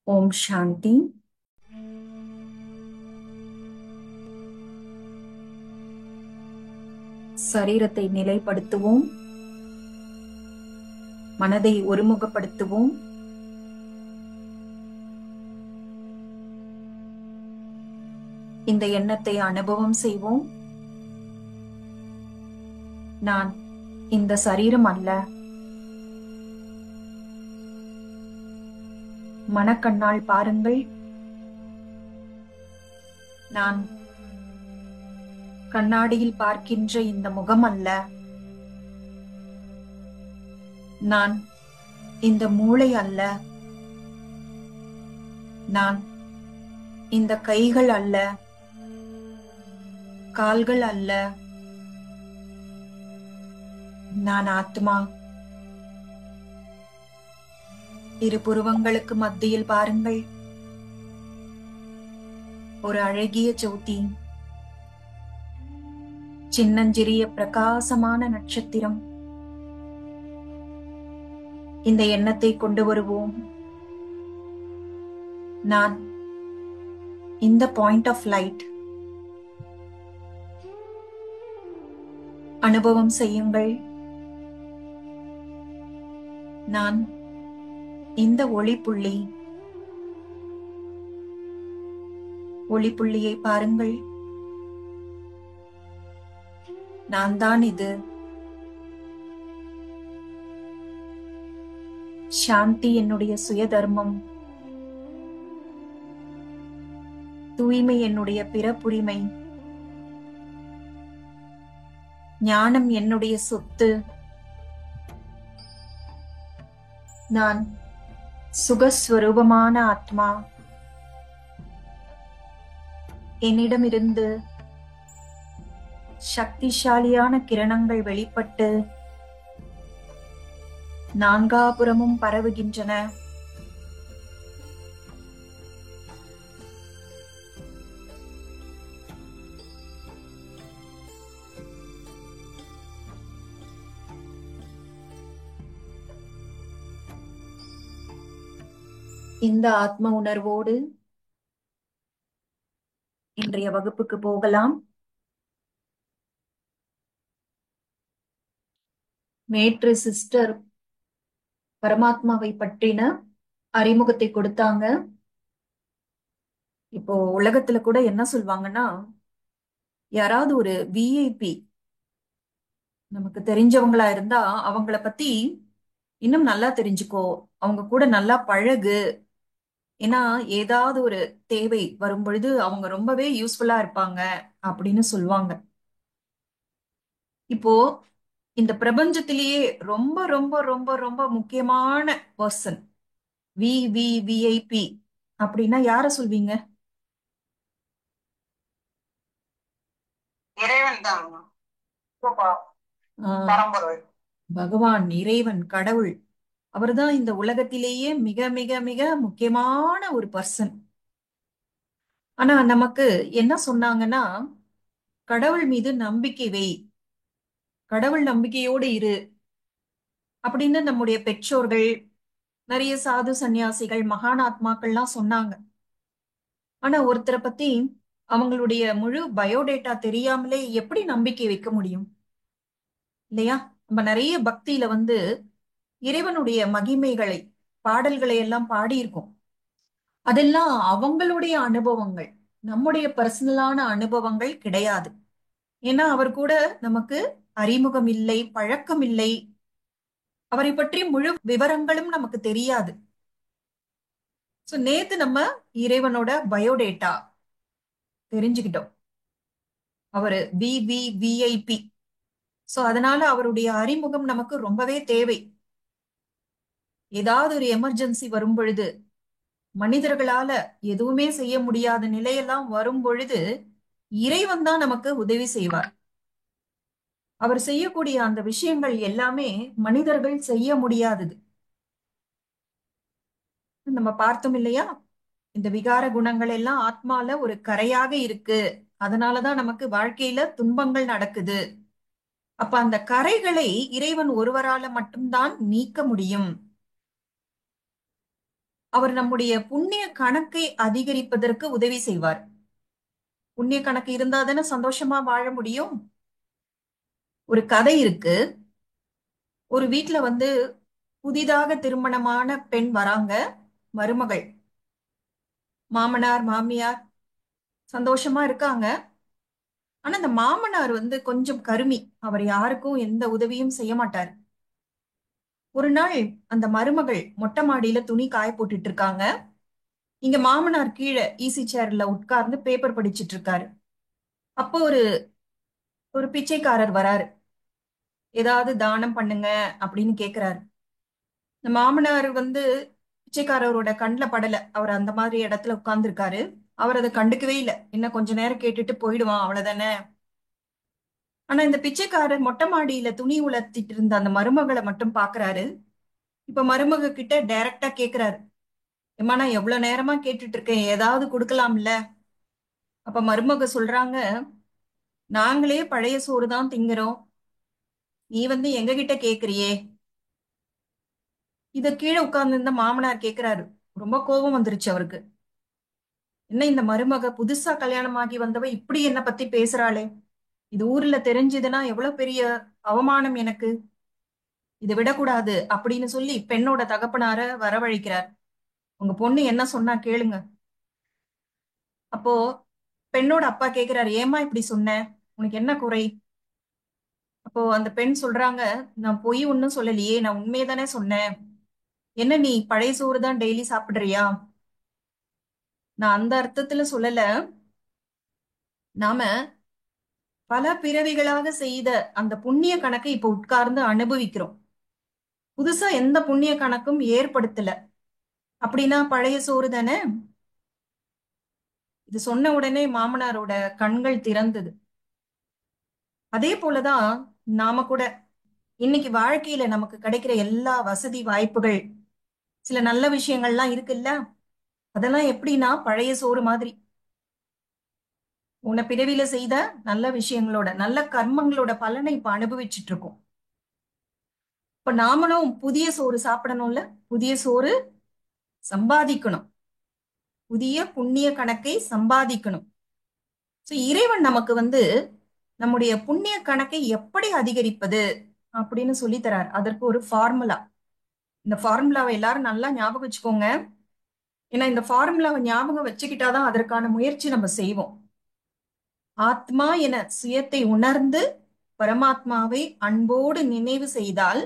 ஓம் சாந்தி. சரீரத்தை நிலைப்படுத்துவோம், மனதை ஒருமுகப்படுத்துவோம். இந்த எண்ணத்தை அனுபவம் செய்வோம். நான் இந்த சரீரம் அல்ல. மனக்கண்ணால் பாருங்கள். நான் கண்ணாடியில் பார்க்கின்ற இந்த முகம் அல்ல. நான் இந்த மூளை அல்ல. நான் இந்த கைகள் அல்ல, கால்கள் அல்ல. நான் ஆத்மா. இரு புருவங்களுக்கு மத்தியில் பாருங்கள், ஒரு அழகிய ஜோதி, சின்னஞ்சிறிய பிரகாசமான நட்சத்திரம். இந்த எண்ணத்தை கொண்டு வருவோம். நான் இந்த பாயிண்ட் ஆஃப் லைட். அனுபவம் செய்யுங்கள். நான் இந்த ஒளிப்புள்ளி. ஒளிப்புள்ளியை பாருங்கள். நான் தான் இது. சாந்தி என்னுடைய சுய தர்மம். தூய்மை என்னுடைய பிறப்புரிமை. ஞானம் என்னுடைய சொத்து. நான் சுகஸ்வரூபமான ஆத்மா. என்னிடமிருந்து சக்திசாலியான கிரணங்கள் வெளிப்பட்டு நான்காபுறமும் பரவுகின்றன. இந்த ஆத்ம உணர்வோடு இன்றைய வகுப்புக்கு போகலாம். நேற்று சிஸ்டர் பரமாத்மாவை பற்றின அறிமுகத்தை கொடுத்தாங்க. இப்போ உலகத்துல கூட என்ன சொல்வாங்கன்னா, யாராவது ஒரு விஐபி நமக்கு தெரிஞ்சவங்களா இருந்தா அவங்கள பத்தி இன்னும் நல்லா தெரிஞ்சுக்கோ, அவங்க கூட நல்லா பழகு. ஏன்னா ஏதாவது ஒரு தேவை வரும் பொழுது அவங்க ரொம்பவே யூஸ்ஃபுல்லா இருப்பாங்க அப்படின்னு சொல்லுவாங்க. இப்போ இந்த பிரபஞ்சத்திலேயே ரொம்ப ரொம்ப ரொம்ப ரொம்ப முக்கியமான பர்சன் விஐபி அப்படின்னா யார சொல்வீங்க? இறைவன் தான். பகவான், இறைவன், கடவுள். அவர்தான் இந்த உலகத்திலேயே மிக மிக மிக முக்கியமான ஒரு பர்சன். ஆனா நமக்கு என்ன சொன்னாங்கன்னா, கடவுள் மீது நம்பிக்கை வை, கடவுள் நம்பிக்கையோடு இரு அப்படின்னு நம்முடைய பெற்றோர்கள், நிறைய சாது சந்நியாசிகள், மகான் ஆத்மாக்கள்லாம் சொன்னாங்க. ஆனா ஒருத்தரை பத்தி அவங்களுடைய முழு பயோடேட்டா தெரியாமலே எப்படி நம்பிக்கை வைக்க முடியும் இல்லையா? நம்ம நிறைய பக்தியில இறைவனுடைய மகிமைகளை, பாடல்களை எல்லாம் பாடியிருக்கோம். அதெல்லாம் அவங்களுடைய அனுபவங்கள், நம்முடைய பர்சனலான அனுபவங்கள் கிடையாது. ஏன்னா அவர் கூட நமக்கு அறிமுகம் இல்லை, பழக்கம் இல்லை. அவரை பற்றி முழு விவரங்களும் நமக்கு தெரியாது. சோ நேத்து நம்ம இறைவனோட பயோடேட்டா தெரிஞ்சுக்கிட்டோம். அவரு விஐபி. சோ அதனால அவருடைய அறிமுகம் நமக்கு ரொம்பவே தேவை. ஏதாவது ஒரு எமர்ஜென்சி வரும் பொழுது, மனிதர்களால எதுவுமே செய்ய முடியாத நிலையெல்லாம் வரும் பொழுது இறைவன் தான் நமக்கு உதவி செய்வார். அவர் செய்யக்கூடிய அந்த விஷயங்கள் எல்லாமே மனிதர்கள் செய்ய முடியாதது. நம்ம பார்த்தோம் இல்லையா? இந்த விகார குணங்கள் எல்லாம் ஆத்மால ஒரு கரையாக இருக்கு. அதனாலதான் நமக்கு வாழ்க்கையில துன்பங்கள் நடக்குது. அப்ப அந்த கரைகளை இறைவன் ஒருவரால மட்டும்தான் நீக்க முடியும். அவர் நம்முடைய புண்ணிய கணக்கை அதிகரிப்பதற்கு உதவி செய்வார். புண்ணிய கணக்கு இருந்தா தானே சந்தோஷமா வாழ முடியும். ஒரு கதை இருக்கு. ஒரு வீட்ல வந்து புதிதாக திருமணமான பெண் வராங்க, மருமகள். மாமனார் மாமியார் சந்தோஷமா இருக்காங்க. ஆனா இந்த மாமனார் வந்து கொஞ்சம் கருமி. அவர் யாருக்கும் எந்த உதவியும் செய்ய மாட்டார். ஒரு நாள் அந்த மருமகள் மொட்டை மாடியில துணி காய போட்டுட்டு இருக்காங்க. இங்க மாமனார் கீழே ஈசி சேர்ல உட்கார்ந்து பேப்பர் படிச்சிட்டு இருக்காரு. அப்போ ஒரு ஒரு பிச்சைக்காரர் வராரு. ஏதாவது தானம் பண்ணுங்க அப்படின்னு கேக்குறாரு. இந்த மாமனார் வந்து பிச்சைக்காரரோட கண்ணுல படல. அவர் அந்த மாதிரி இடத்துல உட்கார்ந்துருக்காரு. அவர் அதை கண்டுக்கவே இல்லை. இன்னும் கொஞ்ச நேரம் கேட்டுட்டு போயிடுவான், அவ்வளவுதானே. ஆனா இந்த பிச்சைக்காரர் மொட்டை மாடியில துணி உலர்த்திட்டு இருந்த அந்த மருமகளை மட்டும் பாக்குறாரு. இப்ப மருமக கிட்ட டைரக்டா கேக்குறாரு, ஏம்மா நான் எவ்வளவு நேரமா கேட்டுட்டு இருக்கேன், ஏதாவது கொடுக்கலாம்ல. அப்ப மருமக சொல்றாங்க, நாங்களே பழைய சோறு தான் திங்கிறோம், நீ வந்து எங்க கிட்ட கேக்குறியே. இத கீழே உட்கார்ந்து இருந்த மாமனார் கேக்குறாரு. ரொம்ப கோபம் வந்துருச்சு அவருக்கு. என்ன இந்த மருமக புதுசா கல்யாணமாகி வந்தவ இப்படி என்ன பத்தி பேசுறாளே, இது ஊர்ல தெரிஞ்சதுன்னா எவ்வளவு பெரிய அவமானம் எனக்கு, இதை விடக்கூடாது அப்படின்னு சொல்லி பெண்ணோட தகப்பனார வரவழைக்கிறார். உங்க பொண்ணு என்ன சொன்னா கேளுங்க. அப்போ பெண்ணோட அப்பா கேக்குறாரு, ஏம்மா இப்படி சொன்ன, உனக்கு என்ன குறை. அப்போ அந்த பெண் சொல்றாங்க, நான் பொய் ஒன்னும் சொல்லலையே, நான் உண்மையை தானே சொன்னேன். என்ன நீ பழைய சோறு தான் டெய்லி சாப்பிடுறியா. நான் அந்த அர்த்தத்துல சொல்லல. நாம பல பிறவிகளாக செய்த அந்த புண்ணிய கணக்கை இப்ப உட்கார்ந்து அனுபவிக்கிறோம். புதுசா எந்த புண்ணிய கணக்கும் ஏற்படுத்தல. அப்படின்னா பழைய சோறு தானே. இது சொன்ன உடனே மாமனாரோட கண்கள் திறந்தது. அதே போலதான் நாம கூட இன்னைக்கு வாழ்க்கையில நமக்கு கிடைக்கிற எல்லா வசதி வாய்ப்புகள், சில நல்ல விஷயங்கள்லாம் இருக்குல்ல, அதெல்லாம் எப்படின்னா பழைய சோறு மாதிரி. உன்னை பிறவில செய்த நல்ல விஷயங்களோட நல்ல கர்மங்களோட பலனை இப்ப அனுபவிச்சுட்டு இருக்கோம். இப்ப நாமளும் புதிய சோறு சாப்பிடணும்ல. புதிய சோறு சம்பாதிக்கணும். புதிய புண்ணிய கணக்கை சம்பாதிக்கணும். சோ இறைவன் நமக்கு வந்து நம்முடைய புண்ணிய கணக்கை எப்படி அதிகரிப்பது அப்படின்னு சொல்லி தரார். அதற்கு ஒரு ஃபார்முலா. இந்த ஃபார்முலாவை எல்லாரும் நல்லா ஞாபகம் வச்சுக்கோங்க. ஏன்னா இந்த ஃபார்முலாவை ஞாபகம் வச்சுக்கிட்டாதான் அதற்கான முயற்சி நம்ம செய்வோம். ஆத்மா என சுயத்தை உணர்ந்து பரமாத்மாவை அன்போடு நினைவு செய்தால்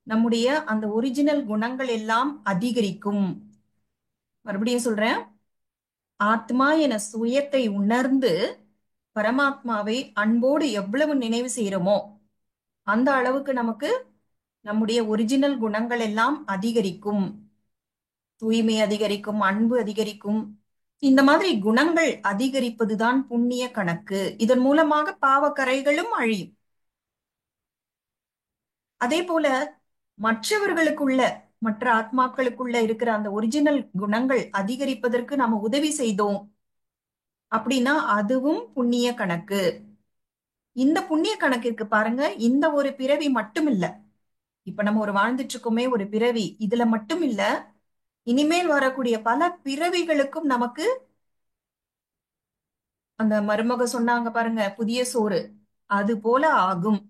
நம்முடைய அந்த ஒரிஜினல் குணங்கள் எல்லாம் அதிகரிக்கும். மறுபடியும் சொல்றேன். ஆத்மா என சுயத்தை உணர்ந்து பரமாத்மாவை அன்போடு எவ்வளவு நினைவு செய்யறோமோ அந்த அளவுக்கு நமக்கு நம்முடைய ஒரிஜினல் குணங்கள் எல்லாம் அதிகரிக்கும். தூய்மை அதிகரிக்கும், அன்பு அதிகரிக்கும். இந்த மாதிரி குணங்கள் அதிகரிப்பதுதான் புண்ணிய கணக்கு. இதன் மூலமாக பாவக்கரைகளும் அழியும். அதே போல மற்றவர்களுக்குள்ள, மற்ற ஆத்மாக்களுக்குள்ள இருக்கிற அந்த ஒரிஜினல் குணங்கள் அதிகரிப்பதற்கு நாம உதவி செய்தோம் அப்படின்னா அதுவும் புண்ணிய கணக்கு. இந்த புண்ணிய கணக்கிற்கு பாருங்க, இந்த ஒரு பிறவி மட்டும் இல்ல. இப்ப நம்ம ஒரு வாழ்ந்துட்டு இருக்கோமே ஒரு பிறவி, இதுல மட்டும் இல்ல, இனிமேல் வரக்கூடிய பல பிறவிகளுக்கும் நமக்கு அந்த மருமக சொன்னாங்க பாருங்க, புதிய சோறு, அது போல ஆகும்.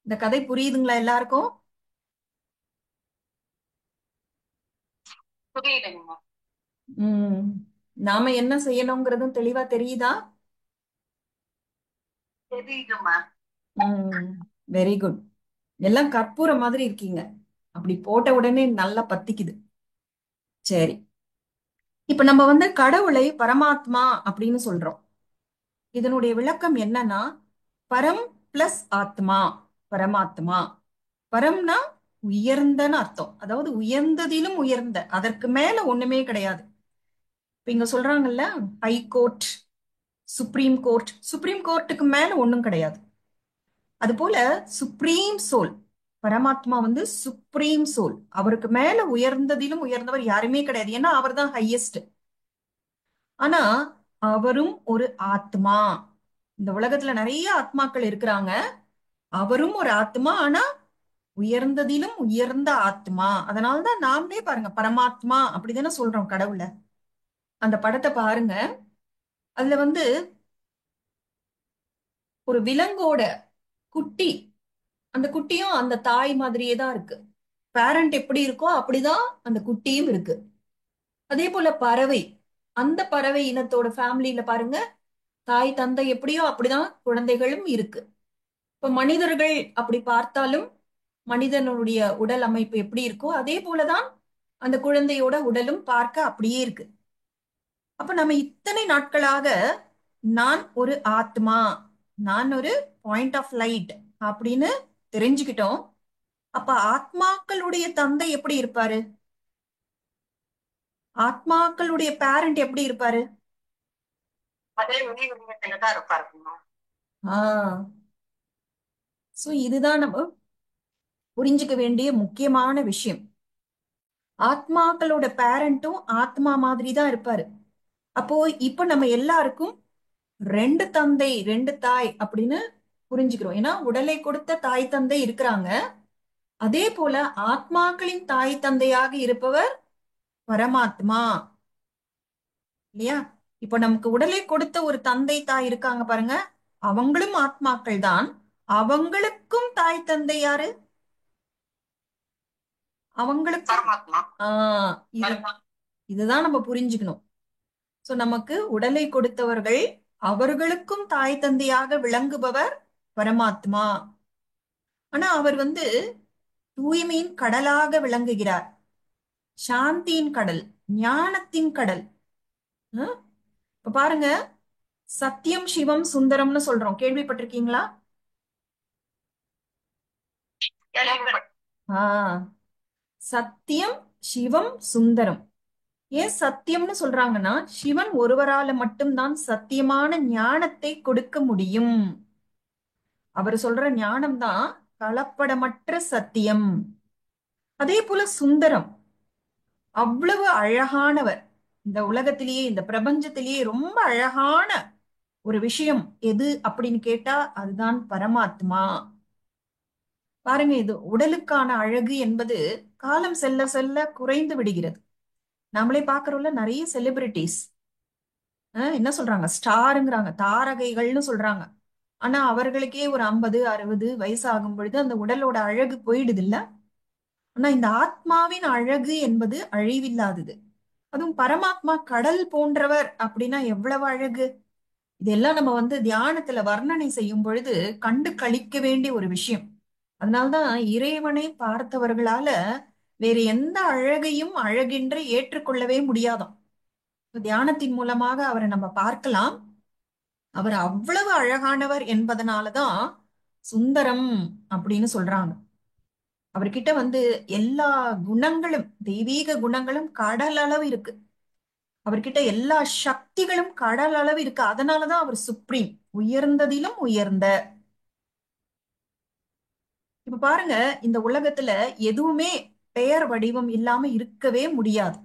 இந்த கதை புரியுதுங்களா எல்லாருக்கும்? புரியுதுங்கம்மா. உம் நாம என்ன செய்யணுங்கிறதும் தெளிவா தெரியுதா? தெரியுதுமா. Very good. எல்லாம் கற்பூரம் மாதிரி இருக்கீங்க. அப்படி போட்ட உடனே நல்லா பத்திக்குது. சரி, இப்ப நம்ம வந்து கடவுளை பரமாத்மா அப்படின்னு சொல்றோம். இதனுடைய விளக்கம் என்னன்னா, பரம் பிளஸ் ஆத்மா, பரமாத்மா. பரம்னா உயர்ந்தன்னு அர்த்தம். அதாவது உயர்ந்ததிலும் உயர்ந்த, அதற்கு மேல ஒண்ணுமே கிடையாது. இப்ப இங்க சொல்றாங்கல்ல, high court, supreme court. Supreme கோர்ட்டுக்கு மேல ஒண்ணும் கிடையாது. அது போல சுப்ரீம் சோல், பரமாத்மா வந்து சுப்ரீம் சோல். அவருக்கு மேல உயர்ந்ததிலும் உயர்ந்தவர் யாருமே கிடையாது. ஏன்னா அவர் தான் ஹையஸ்ட். ஆனா அவரும் ஒரு ஆத்மா. இந்த உலகத்துல நிறைய ஆத்மாக்கள் இருக்கிறாங்க. அவரும் ஒரு ஆத்மா. ஆனா உயர்ந்ததிலும் உயர்ந்த ஆத்மா. அதனாலதான் நாமளே பாருங்க பரமாத்மா அப்படிதானே சொல்றோம் கடவுளை. அந்த படத்தை பாருங்க. அதுல வந்து ஒரு விலங்கோட குட்டி, அந்த குட்டியும் அந்த தாய் மாதிரியே தான் இருக்கு. பேரண்ட் எப்படி இருக்கோ அப்படிதான் அந்த குட்டியும் இருக்கு. அதே போல பறவை, அந்த பறவை இனத்தோட ஃபேமிலியில பாருங்க, தாய் தந்தை எப்படியோ அப்படிதான் குழந்தைகளும் இருக்கு. இப்ப மனிதர்கள் அப்படி பார்த்தாலும் மனிதனுடைய உடல் அமைப்பு எப்படி இருக்கோ அதே போலதான் அந்த குழந்தையோட உடலும் பார்க்க அப்படியே இருக்கு. அப்ப நம்ம இத்தனை நாட்களாக நான் ஒரு ஆத்மா, நான் ஒரு பாயிண்ட் ஆஃப் லைட் அப்படின்னு தெரிஞ்சுக்கிட்டோம். அப்ப ஆத்மாக்களுடைய தந்தை எப்படி இருப்பாரு? ஆத்மாக்களுடைய பேரண்ட் எப்படி இருப்பாரு? அதே உயிரினத்துல தான் இருப்பாருங்கம்மா. ஆஹ் சோ இதுதான் நம்ம புரிஞ்சுக்க வேண்டிய முக்கியமான விஷயம். ஆத்மாக்களோட பேரண்ட்டும் ஆத்மா மாதிரி தான் இருப்பாரு. அப்போ இப்ப நம்ம எல்லாருக்கும் ரெண்டு தந்தை ரெண்டு தாய் அப்படின்னு புரிஞ்சுக்கிறோம். ஏன்னா உடலை கொடுத்த தாய் தந்தை இருக்கிறாங்க. அதே போல ஆத்மாக்களின் தாய் தந்தையாக இருப்பவர் பரமாத்மா, இல்லையா? இப்ப நமக்கு உடலை கொடுத்த ஒரு தந்தை தாய் இருக்காங்க பாருங்க, அவங்களும் ஆத்மாக்கள் தான். அவங்களுக்கும் தாய் தந்தை யாரு? அவங்களுக்கும் பரமாத்மா. ஆஹ் இது இதுதான் நம்ம புரிஞ்சுக்கணும். சோ நமக்கு உடலை கொடுத்தவர்கள், அவர்களுக்கும் தாய் தந்தையாக விளங்குபவர் பரமாத்மா. ஆனா அவர் வந்து தூய்மையின் கடலாக விளங்குகிறார். சாந்தியின் கடல், ஞானத்தின் கடல். ஹம்? இப்ப பாருங்க, சத்தியம் சிவம் சுந்தரம்னு சொல்றோம், கேள்விப்பட்டிருக்கீங்களா? கேள்விப்பட்ட ஆஹ் சத்தியம் சிவம் சுந்தரம். ஏன் சத்தியம்னு சொல்றாங்கன்னா, சிவன் ஒருவரால மட்டும்தான் சத்தியமான ஞானத்தை கொடுக்க முடியும். அவர் சொல்ற ஞானம் தான் கலப்படமற்ற சத்தியம். அதே போல சுந்தரம், அவ்வளவு அழகானவர். இந்த உலகத்திலேயே, இந்த பிரபஞ்சத்திலேயே ரொம்ப அழகான ஒரு விஷயம் எது அப்படின்னு கேட்டா அதுதான் பரமாத்மா. பாருங்க, இது உடலுக்கான அழகு என்பது காலம் செல்ல செல்ல குறைந்து விடுகிறது. நம்மளே பாக்குறோம்ல, நிறைய செலிபிரிட்டிஸ் என்ன சொல்றாங்க, ஸ்டாருங்கிறாங்க, தாரகைகள்னு சொல்றாங்க. ஆனா அவர்களுக்கே ஒரு 50 60 வயசு ஆகும் பொழுது அந்த உடலோட அழகு போயிடுது இல்ல. ஆனா இந்த ஆத்மாவின் அழகு என்பது அழிவில்லாதது. அதுவும் பரமாத்மா கடல் போன்றவர் அப்படின்னா எவ்வளவு அழகு! இதெல்லாம் நம்ம வந்து தியானத்துல வர்ணனை செய்யும் பொழுது கண்டு களிக்க வேண்டிய ஒரு விஷயம். அதனால்தான் இறைவனை பார்த்தவர்களால வேறு எந்த அழகையும் அழகென்று ஏற்றுக்கொள்ளவே முடியாதாம். தியானத்தின் மூலமாக அவரை நம்ம பார்க்கலாம். அவர் அவ்வளவு அழகானவர் என்பதனாலதான் சுந்தரம் அப்படின்னு சொல்றாங்க. அவர்கிட்ட வந்து எல்லா குணங்களும், தெய்வீக குணங்களும் கடல் அளவு இருக்கு. அவர்கிட்ட எல்லா சக்திகளும் கடல் அளவு இருக்கு. அதனாலதான் அவர் சுப்ரீம், உயர்ந்ததிலும் உயர்ந்த. இப்ப பாருங்க, இந்த உலகத்துல எதுவுமே பெயர் வடிவம் இல்லாம இருக்கவே முடியாது.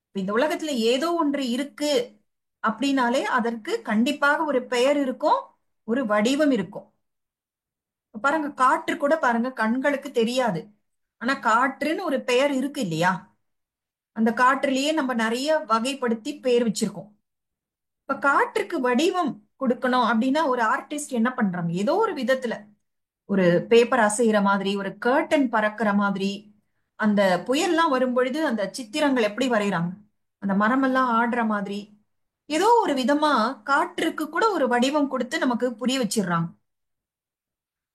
இப்ப இந்த உலகத்துல ஏதோ ஒன்று இருக்கு அப்படின்னாலே அதற்கு கண்டிப்பாக ஒரு பெயர் இருக்கும், ஒரு வடிவம் இருக்கும். இப்ப பாருங்க, காற்று கூட பாருங்க கண்களுக்கு தெரியாது. ஆனா காற்றுன்னு ஒரு பெயர் இருக்கு இல்லையா? அந்த காற்றுலயே நம்ம நிறைய வகைப்படுத்தி பெயர் வச்சிருக்கோம். இப்ப காற்றுக்கு வடிவம் கொடுக்கணும் அப்படின்னா ஒரு ஆர்டிஸ்ட் என்ன பண்றாங்க, ஏதோ ஒரு விதத்துல ஒரு பேப்பர் அசைகிற மாதிரி, ஒரு கர்டன் பறக்கிற மாதிரி, அந்த புயல்லாம் வரும் பொழுது அந்த சித்திரங்கள் எப்படி வரைகிறாங்க, அந்த மரமெல்லாம் ஆடுற மாதிரி, ஏதோ ஒரு விதமா காற்றுக்கு கூட ஒரு வடிவம் கொடுத்து நமக்கு புரிய வச்சிடுறாங்க.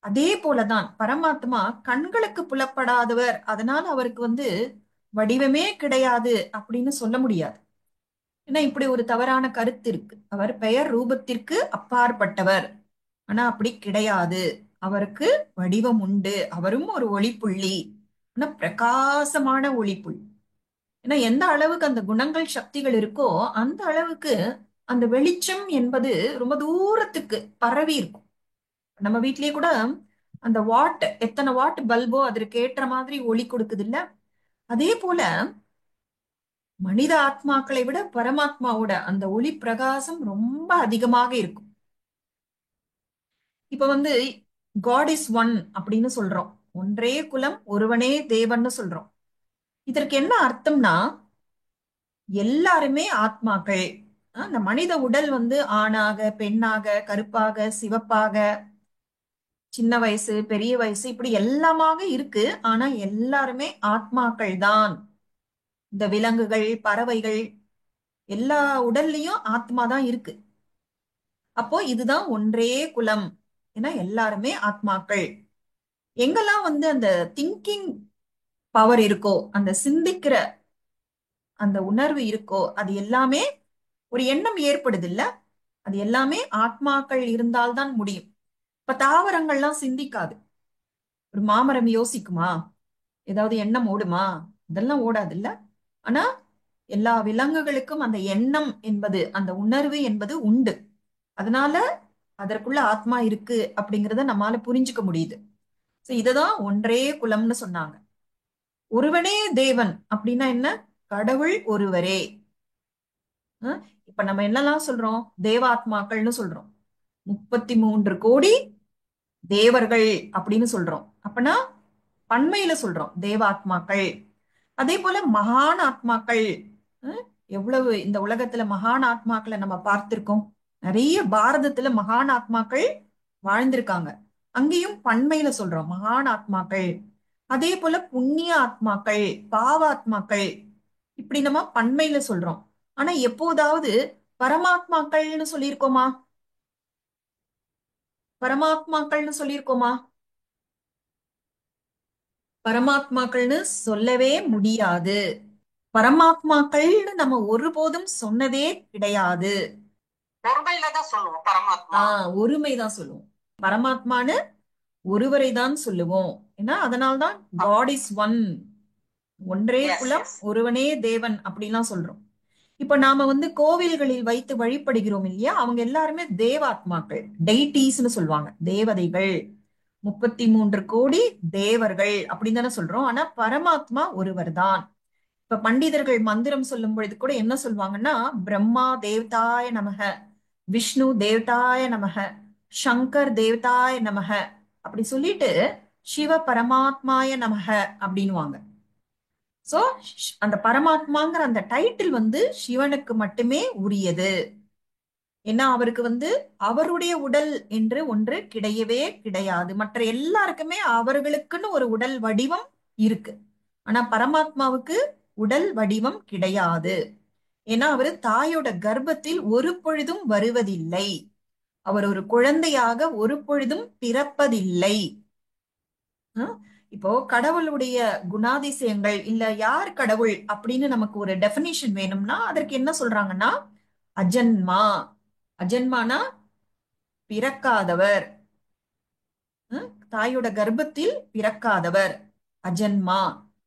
அதே போலதான் பரமாத்மா கண்களுக்கு புலப்படாதவர். அதனால அவருக்கு வந்து வடிவமே கிடையாது அப்படின்னு சொல்ல முடியாது. ஏன்னா இப்படி ஒரு தவறான கருத்து இருக்கு, அவர் பெயர் ரூபத்திற்கு அப்பாற்பட்டவர். ஆனா அப்படி கிடையாது, அவருக்கு வடிவம் உண்டு. அவரும் ஒரு ஒளிப்புள்ளி, ஆனா பிரகாசமான ஒளிப்புள்ளி. ஏன்னா எந்த அளவுக்கு அந்த குணங்கள் சக்திகள் இருக்கோ அந்த அளவுக்கு அந்த வெளிச்சம் என்பது ரொம்ப தூரத்துக்கு பரவி இருக்கும். நம்ம வீட்லயே கூட அந்த வாட், எத்தனை வாட் பல்போ அதற்கு ஏற்ற மாதிரி ஒளி கொடுக்குது இல்ல. அதே போல மனித ஆத்மாக்களை விட பரமாத்மாவோட அந்த ஒளி பிரகாசம் ரொம்ப அதிகமாக இருக்கும். இப்ப வந்து காட் இஸ் ஒன் அப்படின்னு சொல்றோம். ஒன்றே குலம் ஒருவனே தேவன்னு சொல்றோம். இதற்கு என்ன அர்த்தம்னா எல்லாருமே ஆத்மாக்கள். அந்த மனித உடல் வந்து ஆணாக பெண்ணாக கருப்பாக சிவப்பாக சின்ன வயசு பெரிய வயசு இப்படி எல்லாமாக இருக்கு. ஆனா எல்லாருமே ஆத்மாக்கள் தான். இந்த விலங்குகள் பறவைகள் எல்லா உடல்லயும் ஆத்மா தான் இருக்கு. அப்போ இதுதான் ஒன்றே குலம். ஏன்னா எல்லாருமே ஆத்மாக்கள். எங்கெல்லாம் வந்து அந்த திங்கிங் பவர் இருக்கோ, அந்த சிந்திக்கிற அந்த உணர்வு இருக்கோ, அது எல்லாமே ஒரு எண்ணம் ஏற்படுது இல்ல, அது எல்லாமே ஆத்மாக்கள் இருந்தால்தான் முடியும். இப்ப தாவரங்கள்லாம் சிந்திக்காது. ஒரு மாமரம் யோசிக்குமா? ஏதாவது எண்ணம் ஓடுமா? இதெல்லாம் ஓடாது இல்ல. ஆனா எல்லா விலங்குகளுக்கும் அந்த எண்ணம் என்பது அந்த உணர்வு என்பது உண்டு. அதனால அதற்குள்ள ஆத்மா இருக்கு அப்படிங்கறத நம்மால புரிஞ்சுக்க முடியுது. சோ இததான் ஒன்றே குலம்னு சொன்னாங்க. ஒருவனே தேவன் அப்படின்னா என்ன? கடவுள் ஒருவரே. அஹ் இப்ப நம்ம என்னெல்லாம் சொல்றோம்? தேவாத்மாக்கள்னு சொல்றோம். 33 கோடி தேவர்கள் அப்படின்னு சொல்றோம். அப்பனா பன்மையில சொல்றோம் தேவாத்மாக்கள். அதே போல மகான் ஆத்மாக்கள். அஹ் எவ்வளவு இந்த உலகத்துல மகான் ஆத்மாக்களை நம்ம பார்த்திருக்கோம். நிறைய பாரதத்துல மகான் ஆத்மாக்கள் வாழ்ந்திருக்காங்க. அங்கேயும் பன்மையில சொல்றோம் மகான் ஆத்மாக்கள். அதே போல புண்ணிய ஆத்மாக்கள் பாவாத்மாக்கள் இப்படி நம்ம பன்மையில சொல்றோம். ஆனா எப்போதாவது பரமாத்மாக்கள்னு சொல்லியிருக்கோமா? பரமாத்மாக்கள்னு சொல்லியிருக்கோமா? பரமாத்மாக்கள்னு சொல்லவே முடியாது. பரமாத்மாக்கள்னு நம்ம ஒருபோதும் சொன்னதே கிடையாது. ஒருமையில தான் சொல்லுவோம் பரமாத்மா. ஒருமைதான் சொல்லுவோம். பரமாத்மான்னு ஒருவரை தான் சொல்லுவோம். ஏன்னா அதனால்தான் காட் இஸ் ஒன். ஒன்றே எஸ் குலம் எஸ். ஒருவனே தேவன் அப்படிலாம் சொல்றோம். இப்ப நாம வந்து கோவில்களில் வைத்து வழிபடுகிறோம் இல்லையா, அவங்க எல்லாருமே தேவாத்மாக்கள். டெய்டீஸ்னு சொல்லுவாங்க, தேவதைகள். 33 கோடி தேவர்கள் அப்படின்னு தானே சொல்றோம். ஆனா பரமாத்மா ஒருவர் தான். இப்ப பண்டிதர்கள் மந்திரம் சொல்லும் பொழுது கூட என்ன சொல்லுவாங்கன்னா, பிரம்மா தேவதாய நமக, விஷ்ணு தேவதாய நமக, சங்கர் தேவதாய நமக அப்படி சொல்லிட்டு சிவ பரமாத்மாய நமக அப்படின்னுவாங்க. சோ அந்த பரமாத்மாங்கிற அந்த டைட்டில் வந்து சிவனுக்கு மட்டுமே உரியது. ஏன்னா அவருக்கு வந்து அவருடைய உடல் என்று ஒன்று கிடையவே கிடையாது. மற்ற எல்லாருக்குமே அவர்களுக்குன்னு ஒரு உடல் வடிவம் இருக்கு. ஆனா பரமாத்மாவுக்கு உடல் வடிவம் கிடையாது. ஏன்னா அவரு தாயோட கர்ப்பத்தில் ஒரு பொழுதும் வருவதில்லை. அவர் ஒரு குழந்தையாக ஒரு பொழுதும் பிறப்பதில்லை. அஹ் இப்போ கடவுளுடைய குணாதிசயங்கள் இல்ல யார் கடவுள் அப்படின்னு நமக்கு ஒரு டெபினிஷன் வேணும்னா அதற்கு என்ன சொல்றாங்கன்னா அஜன்மா. அஜன்மானா பிறக்காதவர். தாயோட கர்ப்பத்தில் பிறக்காதவர் அஜன்மா.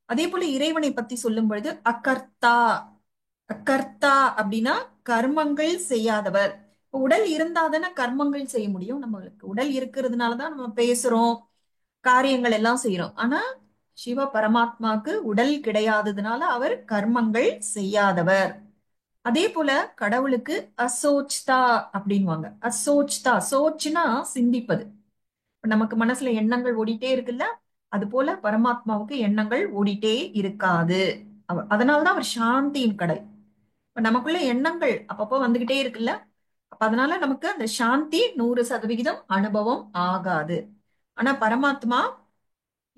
அதே போல இறைவனை பத்தி சொல்லும் பொழுது அகர்த்தா. அகர்த்தா அப்படின்னா கர்மங்கள் செய்யாதவர். இப்ப உடல் இருந்தாதானே கர்மங்கள் செய்ய முடியும். நம்மளுக்கு உடல் இருக்கிறதுனாலதான் நம்ம பேசுறோம், காரியங்கள் எல்லாம் செய்யறோம். ஆனா சிவ பரமாத்மாக்கு உடல் கிடையாததுனால அவர் கர்மங்கள் செய்யாதவர். அதே போல கடவுளுக்கு அசோச்தா அப்படின்வாங்க. அசோச்தா, சோச்னா சிந்திப்பது. இப்ப நமக்கு மனசுல எண்ணங்கள் ஓடிட்டே இருக்குல்ல, அது போல பரமாத்மாவுக்கு எண்ணங்கள் ஓடிட்டே இருக்காது. அதனாலதான் அவர் சாந்தியின் கடல். இப்ப நமக்குள்ள எண்ணங்கள் அப்பப்போ வந்துகிட்டே இருக்குல்ல, அப்ப அதனால நமக்கு அந்த சாந்தி 100% அனுபவம் ஆகாது. ஆனா பரமாத்மா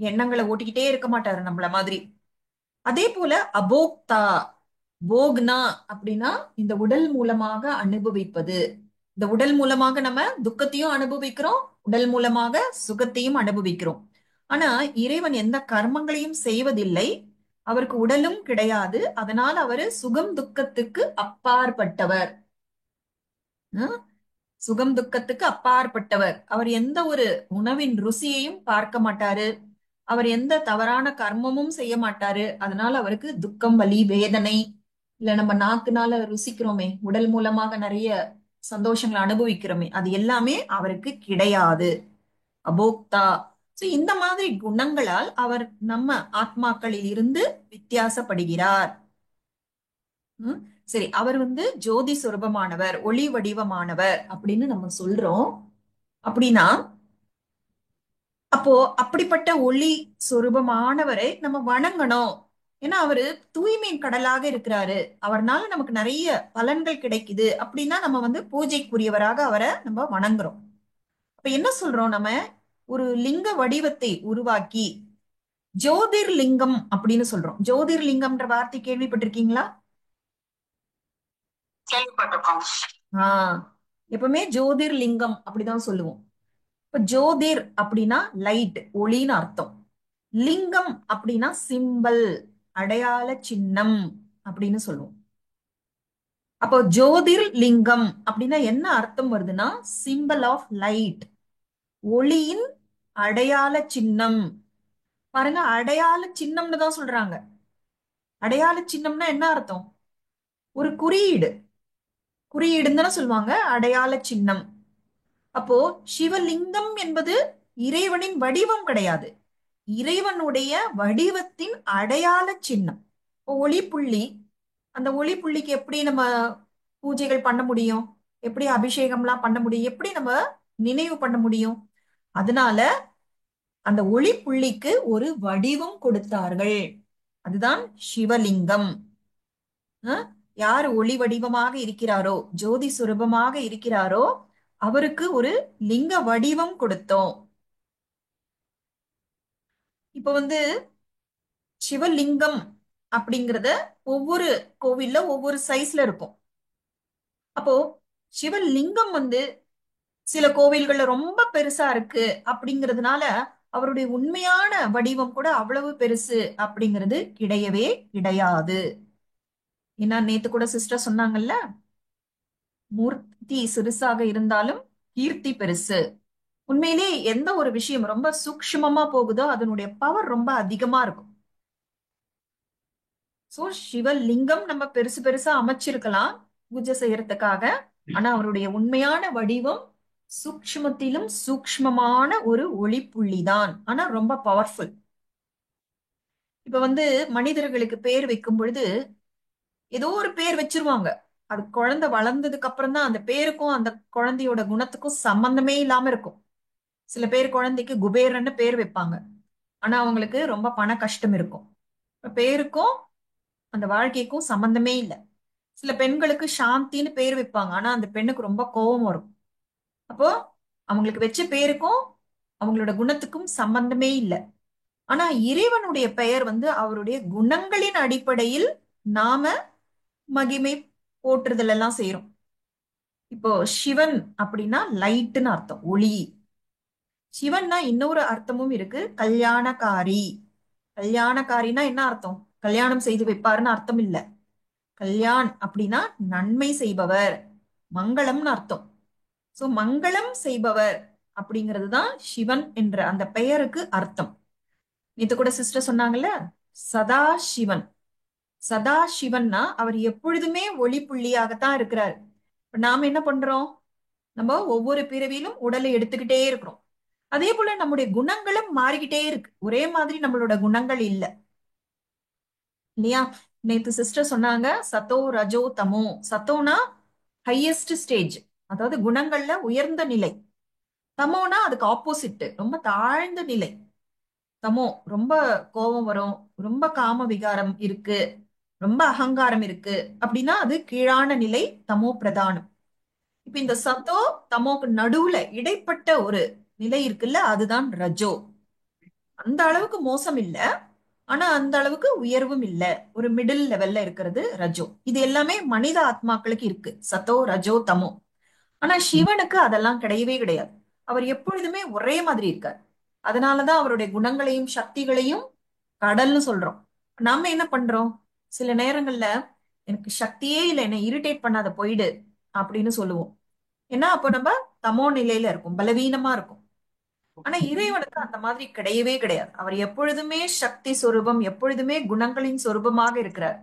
எண்ணங்களை ஓட்டிக்கிட்டே இருக்க மாட்டாரு நம்மள மாதிரி. அதே போல அபோக்தா. போக்னா அப்படின்னா இந்த உடல் மூலமாக அனுபவிப்பது. இந்த உடல் மூலமாக நம்ம துக்கத்தையும் அனுபவிக்கிறோம், உடல் மூலமாக சுகத்தையும் அனுபவிக்கிறோம். ஆனா இறைவன் எந்த கர்மங்களையும் செய்வதில்லை. அவருக்கு உடலும் கிடையாது. அதனால் அவரு சுகம் துக்கத்துக்கு அப்பாற்பட்டவர். ஹம்? சுகம் துக்கத்துக்கு அப்பாற்பட்டவர். அவர் எந்த ஒரு உணவின் ருசியையும் பார்க்க மாட்டாரு. அவர் எந்த தவறான கர்மமும் செய்ய மாட்டாரு. அதனால அவருக்கு துக்கம் வலி வேதனை இல்ல நம்ம நாக்குனால ருசிக்கிறோமே, உடல் மூலமாக நிறைய சந்தோஷங்களை அனுபவிக்கிறோமே, அது எல்லாமே அவருக்கு கிடையாது. அபோக்தா. சோ இந்த மாதிரி குணங்களால் அவர் நம்ம ஆத்மாக்களில் இருந்து வித்தியாசப்படுகிறார். ம்? சரி, அவர் வந்து ஜோதி சொரூபமானவர் ஒளி வடிவமானவர் அப்படின்னு நம்ம சொல்றோம். அப்படின்னா அப்ப அப்போ அப்படிப்பட்ட ஒளி சொரூபமானவரை நம்ம வணங்கணும். ஏன்னா அவரு தூய்மையின் கடலாக இருக்கிறாரு. அவர்னால நமக்கு நிறைய பலன்கள் கிடைக்குது அப்படின்னா நம்ம வந்து பூஜைக்குரியவராக அவரை நம்ம வணங்குறோம். அப்ப என்ன சொல்றோம் நம்ம? ஒரு லிங்க வடிவத்தை உருவாக்கி ஜோதிர்லிங்கம் அப்படின்னு சொல்றோம். ஜோதிர்லிங்கம்ன்ற வார்த்தை கேள்விப்பட்டிருக்கீங்களா? கேள்விப்பட்டிருக்கோம். ஆஹ் எப்பவுமே ஜோதிர்லிங்கம் அப்படிதான் சொல்லுவோம். இப்ப ஜோதிர் அப்படின்னா லைட், ஒளின்னு அர்த்தம். லிங்கம் அப்படின்னா சிம்பல், அடையாள சின்னம் அப்படின்னு சொல்லுவோம். அப்போ ஜோதிர் லிங்கம் அப்படின்னா என்ன அர்த்தம் வருதுன்னா சிம்பல் ஆஃப் லைட், ஒளியின் அடையாள சின்னம். பாருங்க, அடையாள சின்னம்னு தான் சொல்றாங்க. அடையாள சின்னம்னா என்ன அர்த்தம்? ஒரு குறியீடு. குறியீடுன்னு தானே சொல்லுவாங்க அடையாள சின்னம். அப்போ சிவலிங்கம் என்பது இறைவனின் வடிவம் கிடையாது, இறைவனுடைய வடிவத்தின் அடையாள சின்னம். இப்போ ஒளி புள்ளி, அந்த ஒளி புள்ளிக்கு எப்படி நம்ம பூஜைகள் பண்ண முடியும்? எப்படி அபிஷேகம்லாம் பண்ண முடியும்? எப்படி நம்ம நினைவு பண்ண முடியும்? அதனால அந்த ஒளி புள்ளிக்கு ஒரு வடிவம் கொடுத்தார்கள். அதுதான் சிவலிங்கம். அஹ் யார் ஒளி வடிவமாக இருக்கிறாரோ, ஜோதி சுரூபமாக இருக்கிறாரோ, அவருக்கு ஒரு லிங்க வடிவம் கொடுத்தோம். இப்ப வந்து சிவலிங்கம் அப்படிங்கறத ஒவ்வொரு கோவில்ல ஒவ்வொரு சைஸ்ல இருக்கும். அப்போ சிவலிங்கம் வந்து சில கோவில்கள்ல ரொம்ப பெருசா இருக்கு அப்படிங்கிறதுனால அவருடைய உண்மையான வடிவம் கூட அவ்வளவு பெருசு அப்படிங்கிறது கிடையவே கிடையாது. ஏன்னா நேத்து கூட சிஸ்டர் சொன்னாங்கல்ல, மூர்த்தி சிறுசாக இருந்தாலும் கீர்த்தி பெருசு. உண்மையிலே எந்த ஒரு விஷயம் ரொம்ப சூக்ஷ்மமா போகுதோ அதனுடைய பவர் ரொம்ப அதிகமா இருக்கும். சோ சிவலிங்கம் நம்ம பெருசு பெருசா அமைச்சிருக்கலாம் பூஜை செய்யறதுக்காக. ஆனா அவருடைய உண்மையான வடிவம் சூக்ஷ்மத்திலும் சூக்ஷ்மமான ஒரு ஒளிப்புள்ளிதான். ஆனா ரொம்ப பவர்ஃபுல். இப்ப வந்து மனிதர்களுக்கு பேர் வைக்கும் பொழுது ஏதோ ஒரு பேர் வச்சிருவாங்க. அது குழந்தை வளர்ந்ததுக்கு அப்புறம் தான் அந்த பேருக்கும் அந்த குழந்தையோட குணத்துக்கும் சம்பந்தமே இல்லாம இருக்கும். சில பேர் குழந்தைக்கு குபேரன்னு பேர் வைப்பாங்க. ஆனா அவங்களுக்கு ரொம்ப பண கஷ்டம் இருக்கும். இப்ப பேருக்கும் அந்த வாழ்க்கைக்கும் சம்பந்தமே இல்லை. சில பெண்களுக்கு சாந்தின்னு பேர் வைப்பாங்க. ஆனா அந்த பெண்ணுக்கு ரொம்ப கோபம் வரும். அப்போ அவங்களுக்கு வச்ச பேருக்கும் அவங்களோட குணத்துக்கும் சம்பந்தமே இல்லை. ஆனா இறைவனுடைய பெயர் வந்து அவருடைய குணங்களின் அடிப்படையில் நாம மகிமை போற்றுதல் எல்லாம் செய்யறோம். இப்போ சிவன் அப்படின்னா லைட்னு அர்த்தம், ஒளி. சிவன்னா இன்னொரு அர்த்தமும் இருக்கு, கல்யாணக்காரி. கல்யாணக்காரினா என்ன அர்த்தம்? கல்யாணம் செய்து வைப்பாருன்னு அர்த்தம் இல்ல. கல்யாண் அப்படின்னா நன்மை செய்பவர், மங்களம்னு அர்த்தம். சோ மங்களம் செய்பவர் அப்படிங்கிறது தான் சிவன் என்ற அந்த பெயருக்கு அர்த்தம். நேத்து கூட சிஸ்டர் சொன்னாங்கல்ல, சதா சிவன். சதா சிவன்னா அவர் எப்பொழுதுமே ஒளி புள்ளியாகத்தான் இருக்கிறார். இப்ப நாம என்ன பண்றோம்? நம்ம ஒவ்வொரு பிறவியிலும் உடலை எடுத்துக்கிட்டே இருக்கிறோம். அதே போல நம்முடைய குணங்களும் மாறிக்கிட்டே இருக்கு. ஒரே மாதிரி நம்மளோட குணங்கள் இல்ல, இல்லையா? நேத்து சிஸ்டர் சொன்னாங்க சத்தோ ரஜோ தமோ. சத்தோனா ஹையஸ்ட் ஸ்டேஜ், அதாவது குணங்கள்ல உயர்ந்த நிலை. தமோனா அதுக்கு ஆப்போசிட், ரொம்ப தாழ்ந்த நிலை. தமோ ரொம்ப கோபம் வரும், ரொம்ப காம விகாரம் இருக்கு, ரொம்ப அகங்காரம் இருக்கு அப்படின்னா அது கீழான நிலை, தமோ பிரதானம். இப்ப இந்த சத்தோ தமோக்கு நடுவுல இடைப்பட்ட ஒரு நிலை இருக்குல்ல, அதுதான் ரஜோ. அந்த அளவுக்கு மோசம் இல்ல, ஆனா அந்த அளவுக்கு உயர்வும் இல்ல, ஒரு மிடில் லெவல்ல இருக்கிறது ரஜோ. இது எல்லாமே மனித ஆத்மாக்களுக்கு இருக்கு, சத்தோ ரஜோ தமோ. ஆனா சிவனுக்கு அதெல்லாம் கிடையவே கிடையாது. அவர் எப்பொழுதுமே ஒரே மாதிரி இருக்கார். அதனாலதான் அவருடைய குணங்களையும் சக்திகளையும் கடல்னு சொல்றோம். நாம என்ன பண்றோம்? சில நேரங்கள்ல எனக்கு சக்தியே இல்லை, என்னை இரிட்டேட் பண்ணாத போயிடு அப்படின்னு சொல்லுவோம். ஏன்னா அப்போ நம்ம தமோ நிலையில இருக்கும், பலவீனமா இருக்கும். ஆனா இறைவனுக்கு அந்த மாதிரி கிடையவே கிடையாது. அவர் எப்பொழுதுமே சக்தி சொரூபம், எப்பொழுதுமே குணங்களின் சொரூபமாக இருக்கிறார்.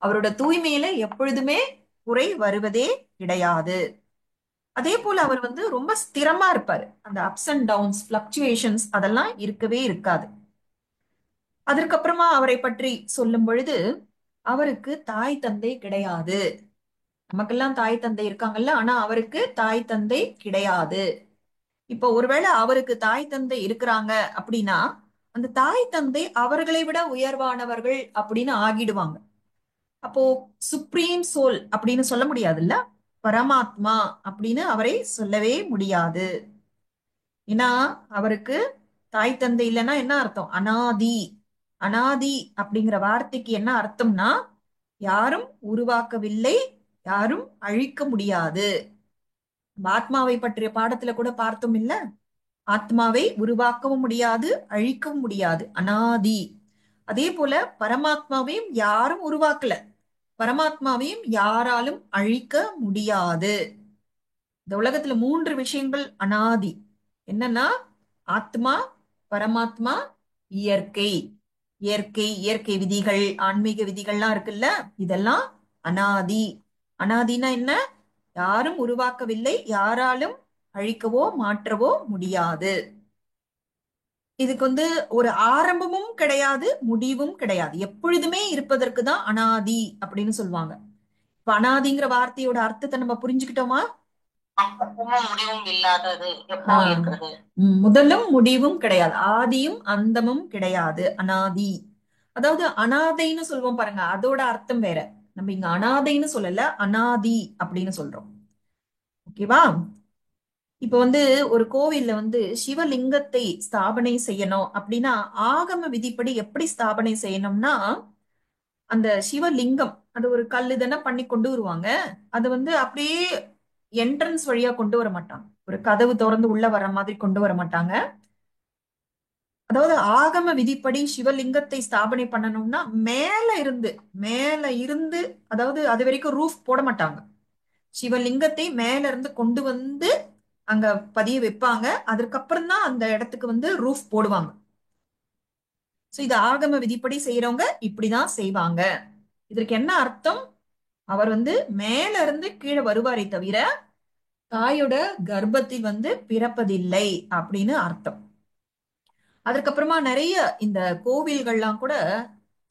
அவரோட தூய்மையில எப்பொழுதுமே குறை வருவதே கிடையாது. அதே போல அவர் வந்து ரொம்ப ஸ்திரமா இருப்பாரு. அந்த அப்ஸ் அண்ட் டவுன்ஸ், பிளக்சுவேஷன்ஸ் அதெல்லாம் இருக்கவே இருக்காது. அதற்கப்புறமா அவரை பற்றி சொல்லும் பொழுது அவருக்கு தாய் தந்தை கிடையாது. நமக்கெல்லாம் தாய் தந்தை இருக்காங்கல்ல, ஆனா அவருக்கு தாய் தந்தை கிடையாது. இப்போ ஒருவேளை அவருக்கு தாய் தந்தை இருக்கிறாங்க அப்படின்னா அந்த தாய் தந்தை அவர்களை விட உயர்வானவர்கள் அப்படின்னு ஆகிடுவாங்க. அப்போ சுப்ரீம் சோல் அப்படின்னு சொல்ல முடியாதுல்ல, பரமாத்மா அப்படின்னு அவரை சொல்லவே முடியாது. ஏன்னா அவருக்கு தாய் தந்தை இல்லைன்னா என்ன அர்த்தம்? அனாதி. அனாதி அப்படிங்கிற வார்த்தைக்கு என்ன அர்த்தம்னா யாரும் உருவாக்கவில்லை, யாரும் அழிக்க முடியாது. நம்ம ஆத்மாவை பற்றிய பாடத்துல கூட பார்த்தோம் இல்ல, ஆத்மாவை உருவாக்கவும் முடியாது, அழிக்கவும் முடியாது, அனாதி. அதே போல பரமாத்மாவையும் யாரும் உருவாக்கல, பரமாத்மாவையும் யாராலும் அழிக்க முடியாது. இந்த உலகத்துல மூன்று விஷயங்கள் அனாதி. என்னன்னா ஆத்மா, பரமாத்மா, இயற்கை. இயற்கை இயற்கை விதிகள், ஆன்மீக விதிகள்லாம் இருக்குல்ல, இதெல்லாம் அனாதி. அனாதினா என்ன? யாரும் உருவாக்கவில்லை, யாராலும் அழிக்கவோ மாற்றவோ முடியாது. இதுக்கு ஒரு ஆரம்பமும் கிடையாது, முடிவும் கிடையாது, எப்பொழுதுமே இருப்பதற்கு தான் அனாதி அப்படின்னு சொல்லுவாங்க. இப்ப அனாதிங்கிற வார்த்தையோட அர்த்தத்தை நம்ம புரிஞ்சுக்கிட்டோமா? அப்பவும் முடிவும் இல்லாதது, எப்போ ஆஹ் இருக்கிறது. முதலும் முடிவும் கிடையாது, ஆதியும் அந்தமும் கிடையாது, அனாதி. அதாவது அனாதைன்னு சொல்லுவோம் பாருங்க, அதோட அர்த்தம் வேற. நம்ம இங்க அனாதைன்னு சொல்லல, அனாதி அப்படின்னு சொல்றோம். ஓகேவா? இப்ப ஒரு கோவில்ல சிவலிங்கத்தை ஸ்தாபனை செய்யணும் அப்படின்னா ஆகம விதிப்படி எப்படி ஸ்தாபனை செய்யணும்னா, அந்த சிவலிங்கம் அது ஒரு கல்லு தானே பண்ணி கொண்டு வருவாங்க. அது அப்படியே என்ட்ரன்ஸ் வழியா கொண்டு வர மாட்டாங்க, ஒரு கதவு திறந்து உள்ள வர மாதிரி கொண்டு வர மாட்டாங்க. அதாவது ஆகம விதிப்படி சிவலிங்கத்தை ஸ்தாபனை பண்ணணும்னா மேல இருந்து அதாவது அது வரைக்கும் ரூஃப் போட மாட்டாங்க. சிவலிங்கத்தை மேல இருந்து கொண்டு அங்க பதிய வைப்பாங்க. அதுக்கப்புறம் தான் அந்த இடத்துக்கு ரூஃப் போடுவாங்க. சோ இது ஆகம விதிப்படி செய்யறவங்க இப்படிதான் செய்வாங்க. இதற்கு என்ன அர்த்தம்? அவர் மேல இருந்து கீழே வருவாரே தவிர தாயோட கர்ப்பத்தில் பிறப்பதில்லை அப்படின்னு அர்த்தம். அதுக்கப்புறமா நிறைய இந்த கோவில்கள்லாம் கூட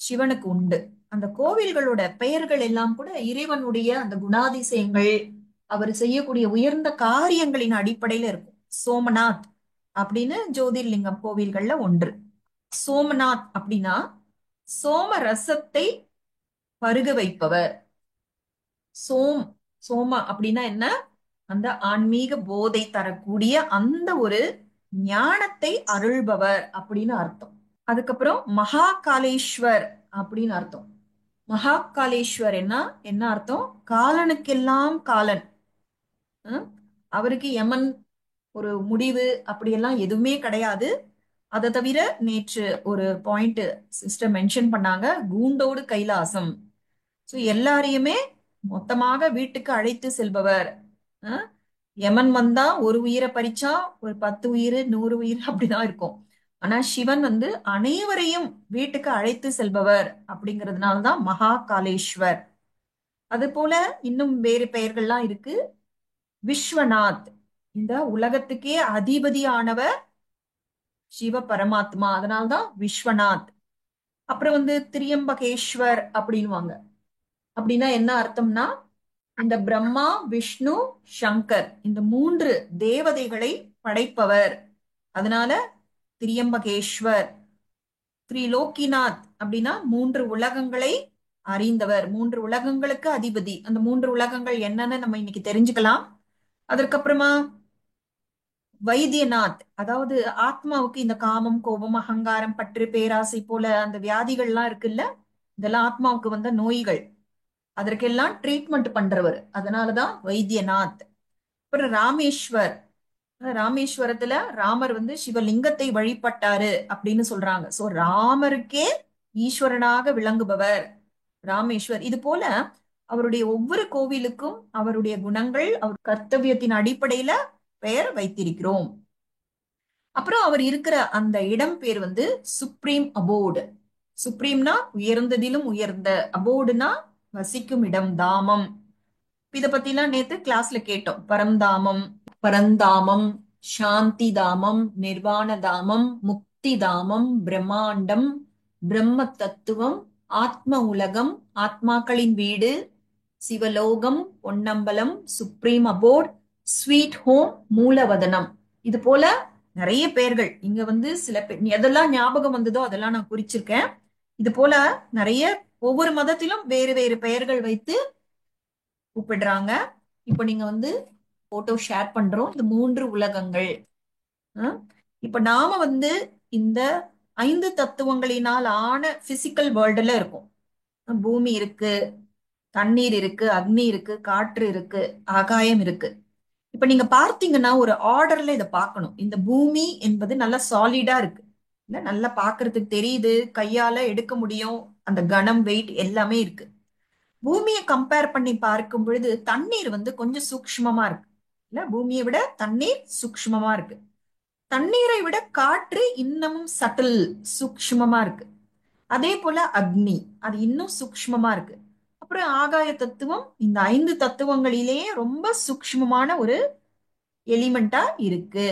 சிவனுக்கு உண்டு. அந்த கோவில்களோட பெயர்கள் எல்லாம் கூட இறைவனுடைய அந்த குணாதிசயங்கள், அவர் செய்யக்கூடிய உயர்ந்த காரியங்களின் அடிப்படையில இருக்கும். சோமநாத் அப்படின்னு ஜோதிர்லிங்கம் கோவில்கள்ல ஒன்று. சோமநாத் அப்படின்னா சோம ரசத்தை பருக வைப்பவர். சோம், சோம அப்படின்னா என்ன? அந்த ஆன்மீக போதை தரக்கூடிய அந்த ஒரு ஞானத்தை அருள்பவர் அப்படின்னு அர்த்தம். அதுக்கப்புறம் மகாகாலேஸ்வர் அப்படின்னு அர்த்தம். மகாகாலேஸ்வர் என்ன என்ன அர்த்தம்? காலனுக்கெல்லாம் காலன். ஹம்? அவருக்கு யமன் ஒரு முடிவு அப்படியெல்லாம் எதுவுமே கிடையாது. அதை தவிர நேற்று ஒரு பாயிண்ட் சிஸ்டர் மென்ஷன் பண்ணாங்க, கூண்டோடு கைலாசம். சோ எல்லாரையுமே மொத்தமாக வீட்டுக்கு அழைத்து செல்பவர். அஹ் யமன் வந்தா ஒரு உயிரை பறிச்சா ஒரு 10 உயிர் 100 உயிர் அப்படிதான் இருக்கும். ஆனா சிவன் அனைவரையும் வீட்டுக்கு அழைத்து செல்பவர் அப்படிங்கிறதுனாலதான் மகா காலேஸ்வர். அது போல இன்னும் வேறு பெயர்கள்லாம் இருக்கு. விஸ்வநாத், இந்த உலகத்துக்கே அதிபதியானவர் சிவ பரமாத்மா, அதனால்தான் விஸ்வநாத். அப்புறம் திரியம்பகேஸ்வர் அப்படின்வாங்க. அப்படின்னா என்ன அர்த்தம்னா இந்த பிரம்மா, விஷ்ணு, சங்கர் இந்த மூன்று தேவதைகளை படைப்பவர், அதனால திரியம்பகேஸ்வர். திரிலோக்கிநாத் அப்படின்னா மூன்று உலகங்களை அறிந்தவர், மூன்று உலகங்களுக்கு அதிபதி. அந்த மூன்று உலகங்கள் என்னன்னு நம்ம இன்னைக்கு தெரிஞ்சுக்கலாம். அதற்கப்புறமா வைத்தியநாத், அதாவது ஆத்மாவுக்கு இந்த காமம், கோபம், அகங்காரம், பற்று, பேராசை போல அந்த வியாதிகள்லாம் இருக்குல்ல, இதெல்லாம் ஆத்மாவுக்கு வந்த நோய்கள். அதற்கெல்லாம் ட்ரீட்மெண்ட் பண்றவர், அதனாலதான் வைத்தியநாத். அப்புறம் ராமேஸ்வர். ராமேஸ்வரத்துல ராமர் சிவலிங்கத்தை வழிபட்டாரு அப்படின்னு சொல்றாங்க. சோ ராமருக்கே ஈஸ்வரனாக விளங்குபவர் ராமேஸ்வர். இது போல அவருடைய ஒவ்வொரு கோவிலுக்கும் அவருடைய குணங்கள், அவர் கர்த்தவியத்தின் அடிப்படையில பெயர் வைத்திருக்கிறோம். அப்புறம் அவர் இருக்கிற அந்த இடம் பேர் சுப்ரீம் அபோர்டு. சுப்ரீம்னா உயர்ந்ததிலும் உயர்ந்த, அபோர்டுனா வசிக்கும் இடம், தாமம். இத பத்திலாம் நேத்து கிளாஸ்ல கேட்டோம். பரந்தாமம், பரந்தாமம், சாந்தி தாமம், நிர்வாண தாமம், முக்தி தாமம், பிரம்மாண்டம், பிரம்ம தத்துவம், ஆத்ம உலகம், ஆத்மாக்களின் வீடு, சிவலோகம், பொன்னம்பலம், சுப்ரீம் அபோர்ட், ஸ்வீட் ஹோம், மூலவதனம். இது போல நிறைய பெயர்கள் இங்க வந்து சில எதெல்லாம் ஞாபகம் வந்ததோ அதெல்லாம் நான் குறிச்சிருக்கேன். இது போல நிறைய ஒவ்வொரு மதத்திலும் வேறு வேறு பெயர்கள் வைத்து கூப்பிடுறாங்க. இப்ப நீங்க வந்து போட்டோ ஷேர் பண்றோம். இது 3 உலகங்கள். அஹ் இப்ப நாம வந்து இந்த 5 தத்துவங்களினால் ஆன பிசிக்கல் வேர்ல்டுல இருக்கும். பூமி இருக்கு, தண்ணீர் இருக்கு, அக்னி இருக்கு, காற்று இருக்கு, ஆகாயம் இருக்கு. இப்ப நீங்க பார்த்தீங்கன்னா ஒரு ஆர்டர்ல இதை பார்க்கணும். இந்த பூமி என்பது நல்லா சாலிடா இருக்கு, இல்ல நல்லா பார்க்கிறதுக்கு தெரியுது, கையால எடுக்க முடியும், அந்த கனம் வெயிட் எல்லாமே இருக்கு. பூமியை கம்பேர் பண்ணி பார்க்கும் பொழுது தண்ணீர் வந்து கொஞ்சம் சூக்ஷ்மமா இருக்கு, இல்ல பூமியை விட தண்ணீர் சூக்ஷ்மமா இருக்கு. தண்ணீரை விட காற்று இன்னமும் சட்டில் சூக்ஷ்மமா இருக்கு. அதே போல அக்னி அது இன்னும் சூக்ஷ்மமா இருக்கு. அப்புறம் ஆகாய தத்துவம் இந்த 5 தத்துவங்களிலேயே ரொம்ப சூக்ஷ்மமான ஒரு எலிமெண்டா இருக்கு.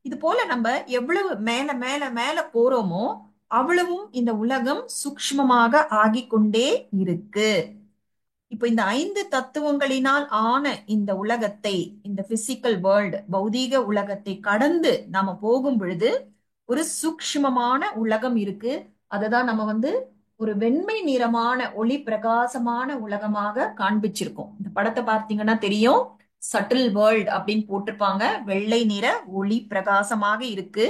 இது போல நம்ம எவ்வளவு மேல மேல மேல போறோமோ அவ்வளவும் இந்த உலகம் சூக்ஷ்மமாக ஆகிக் கொண்டே இருக்கு. இப்ப இந்த 5 தத்துவங்களினால் ஆன இந்த உலகத்தை, இந்த பிசிக்கல் வேர்ல்டு பௌதீக உலகத்தை கடந்து நாம போகும் பொழுது ஒரு சூக்ஷ்மமான உலகம் இருக்கு. அததான் நம்ம வந்து ஒரு வெண்மை நிறமான ஒளி பிரகாசமான உலகமாக காண்பிச்சிருக்கோம். இந்த படத்தை பார்த்தீங்கன்னா தெரியும், சட்டில் வேர்ல்ட் அப்படின்னு போட்டிருப்பாங்க. வெள்ளை நிற ஒளி பிரகாசமாக இருக்கு.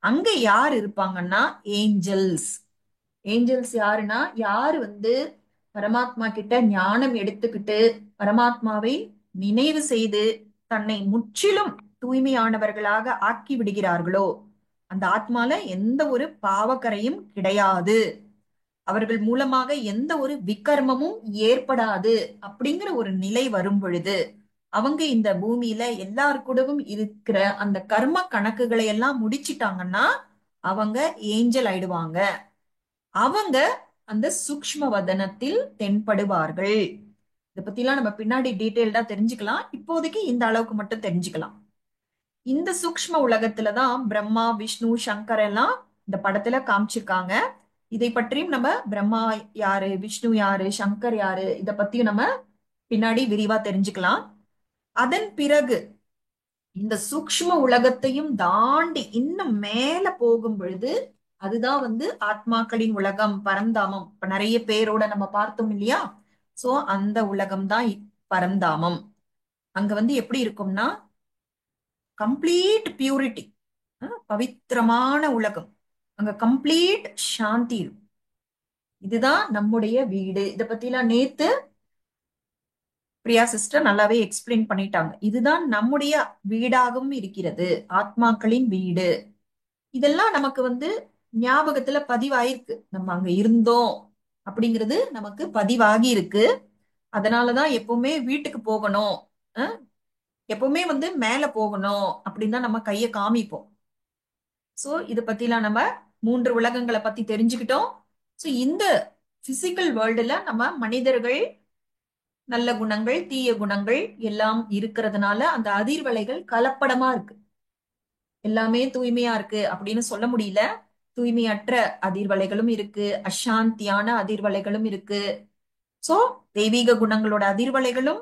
அங்க யார் இருப்பாங்கன்னா ஏஞ்சல்ஸ். ஏஞ்சல்ஸ் யாருன்னா, யாரு வந்து பரமாத்மா கிட்ட ஞானம் எடுத்துக்கிட்டு பரமாத்மாவை நினைவு செய்து தன்னை முற்றிலும் தூய்மையானவர்களாக ஆக்கி விடுகிறார்களோ அந்த ஆத்மால எந்த ஒரு பாவக்கரையும் கிடையாது, அவர்கள் மூலமாக எந்த ஒரு விகர்மமும் ஏற்படாது அப்படிங்கிற ஒரு நிலை வரும் பொழுது அவங்க இந்த பூமியில எல்லாரு கூடவும் இருக்கிற அந்த கர்ம கணக்குகளை எல்லாம் முடிச்சிட்டாங்கன்னா அவங்க ஏஞ்சல் ஆயிடுவாங்க. அவங்க அந்த சூக்ஷ்ம வதனத்தில் தென்படுவார்கள். இதை பத்திலாம் நம்ம பின்னாடி டீட்டெயில்டா தெரிஞ்சுக்கலாம். இப்போதைக்கு இந்த அளவுக்கு மட்டும் தெரிஞ்சுக்கலாம். இந்த சூக்ஷ்ம உலகத்துலதான் பிரம்மா, விஷ்ணு, சங்கர் எல்லாம் இந்த படத்துல காமிச்சிருக்காங்க. இதை பற்றியும் நம்ம பிரம்மா யாரு, விஷ்ணு யாரு, சங்கர் யாரு, இத பத்தியும் நம்ம பின்னாடி விரிவா தெரிஞ்சுக்கலாம். அதன் பிறகு இந்த சூக்ஷ்ம உலகத்தையும் தாண்டி இன்னும் மேல போகும் பொழுது அதுதான் வந்து ஆத்மாக்களின் உலகம், பரந்தாமம். இப்ப நிறைய பேரோட நம்ம பார்த்தோம் இல்லையா? சோ அந்த உலகம் தான் பரந்தாமம். அங்க வந்து எப்படி இருக்கும்னா கம்ப்ளீட் பியூரிட்டி, பவித்திரமான உலகம். அங்க கம்ப்ளீட் சாந்தி இருக்கும். இதுதான் நம்முடைய வீடு. இத பத்திலாம் நேத்து பிரியா சிஸ்டர் நல்லாவே எக்ஸ்பிளைன் பண்ணிட்டாங்க. இதுதான் நம்முடைய வீடாகவும் இருக்கிறது, ஆத்மாக்களின் வீடு. இதெல்லாம் நமக்கு வந்து ஞாபகத்துல பதிவாயிருக்கு, நம்ம அங்க இருந்தோம் அப்படிங்கிறது நமக்கு பதிவாகி இருக்கு. அதனாலதான் எப்பவுமே வீட்டுக்கு போகணும், அஹ், எப்பவுமே வந்து மேல போகணும் அப்படின்னு தான் நம்ம கைய காமிப்போம். சோ இத பத்திலாம் நம்ம 3 உலகங்களை பத்தி தெரிஞ்சுக்கிட்டோம். சோ இந்த பிசிக்கல் வேர்ல்டுல நம்ம மனிதர்கள் நல்ல குணங்கள், தீய குணங்கள் எல்லாம் இருக்கிறதுனால அந்த அதிர்வலைகள் கலப்படமா இருக்கு. எல்லாமே தூய்மையா இருக்கு அப்படின்னு சொல்ல முடியல. தூய்மையற்ற அதிர்வலைகளும் இருக்கு, அசாந்தியான அதிர்வலைகளும் இருக்கு. சோ தெய்வீக குணங்களோட அதிர்வலைகளும்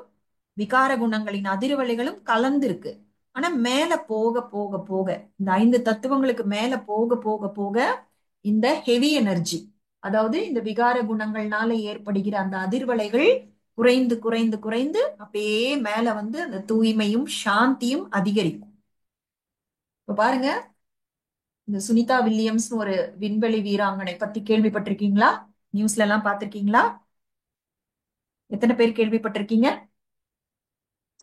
விகார குணங்களின் அதிர்வலைகளும் கலந்து இருக்கு. ஆனா மேல போக போக போக இந்த 5 தத்துவங்களுக்கு மேல போக போக போக இந்த ஹெவி எனர்ஜி, அதாவது இந்த விகார குணங்கள்னால ஏற்படுகிற அந்த அதிர்வலைகள் குறைந்து குறைந்து குறைந்து அப்படியே மேல வந்து அந்த தூய்மையும் சாந்தியும் அதிகரிக்கும். இப்ப பாருங்க, இந்த சுனிதா வில்லியம்ஸ் ஒரு விண்வெளி வீராங்கனை பத்தி கேள்விப்பட்டிருக்கீங்களா? நியூஸ்ல எல்லாம் பார்த்திருக்கீங்களா? எத்தனை பேர் கேள்விப்பட்டிருக்கீங்க?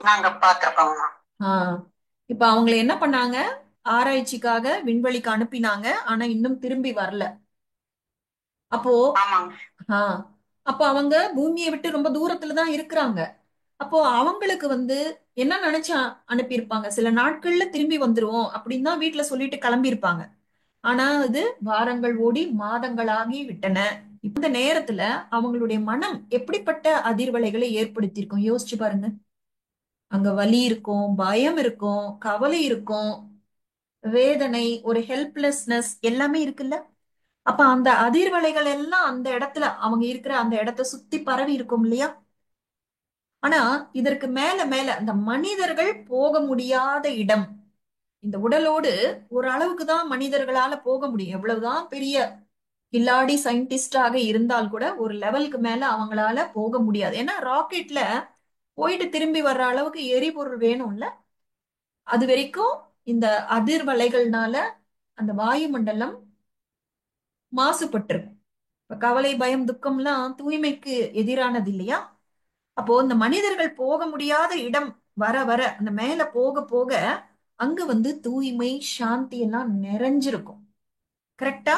நாங்க பாத்திருக்கோம்மா. ஆஹ் இப்ப அவங்கள என்ன பண்ணாங்க, ஆராய்ச்சிக்காக விண்வெளிக்கு அனுப்பினாங்க. ஆனா இன்னும் திரும்பி வரல. அப்போ ஆமாங்க. ஆஹ் அப்போ அவங்க பூமியை விட்டு ரொம்ப தூரத்துல தான் இருக்கிறாங்க. அப்போ அவங்களுக்கு வந்து என்ன நினைச்சு அனுப்பியிருப்பாங்க, சில நாட்கள்ல திரும்பி வந்துருவோம் அப்படின்னு தான் வீட்டுல சொல்லிட்டு கிளம்பி இருப்பாங்க. ஆனா அது வாரங்கள் ஓடி மாதங்களாகி விட்டன. இந்த நேரத்துல அவங்களுடைய மனம் எப்படிப்பட்ட அதிர்வலைகளை ஏற்படுத்தியிருக்கும் யோசிச்சு பாருங்க. அங்க வலி இருக்கும், பயம் இருக்கும், கவலை இருக்கும், வேதனை, ஒரு ஹெல்ப்லெஸ்னஸ் எல்லாமே இருக்குல்ல. அப்ப அந்த அதிர்வலைகள் எல்லாம் அந்த இடத்துல அவங்க இருக்கிற அந்த இடத்த சுத்தி பரவி இருக்கும் இல்லையா? ஆனா இதற்கு மேல மேல அந்த மனிதர்கள் போக முடியாத இடம், இந்த உடலோடு ஒரு அளவுக்கு தான் மனிதர்களால போக முடியும். எவ்வளவுதான் பெரிய கில்லாடி சயின்டிஸ்டாக இருந்தால் கூட ஒரு லெவலுக்கு மேல அவங்களால போக முடியாது. ஏன்னா ராக்கெட்ல போயிட்டு திரும்பி வர்ற அளவுக்கு எரிபொருள் வேணும்ல. அது வரைக்கும் இந்த அதிர்வலைகள்னால அந்த வாயுமண்டலம் மாசுபட்டிருக்கு. இப்ப கவலை, பயம், துக்கம்லாம் தூய்மைக்கு எதிரானது இல்லையா? அப்போ இந்த மனிதர்கள் போக முடியாத இடம் வர வர அந்த மேல போக போக அங்க வந்து தூய்மை, சாந்தி எல்லாம் நிறைஞ்சிருக்கும். கரெக்டா?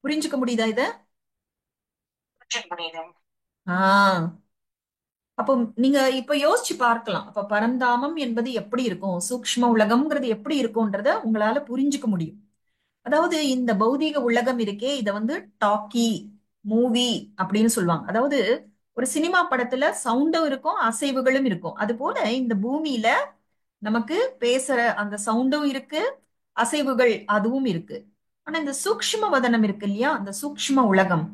புரிஞ்சுக்க முடியுதா இத? புரிஞ்சுக்க முடியுது. ஆஹ் அப்போ நீங்க இப்ப யோசிச்சு பார்க்கலாம். அப்ப பரந்தாமம் என்பது எப்படி இருக்கும், சூக்ஷ்ம உலகம்ங்கிறது எப்படி இருக்கும்ன்றத உங்களால புரிஞ்சுக்க முடியும். அதாவது இந்த பௌதீக உலகம் இருக்கே, இத வந்து டாக்கி மூவி அப்படின்னு சொல்லுவாங்க. அதாவது ஒரு சினிமா படத்துல சவுண்டும் இருக்கும், அசைவுகளும் இருக்கும். அது போல இந்த பூமியில நமக்கு பேசுற அந்த சவுண்டும் இருக்கு, அசைவுகள் அதுவும் இருக்கு. ஆனா இந்த சூக்ஷ்ம வதனம் இருக்கு இல்லையா, அந்த சூக்ஷ்ம உலகம்,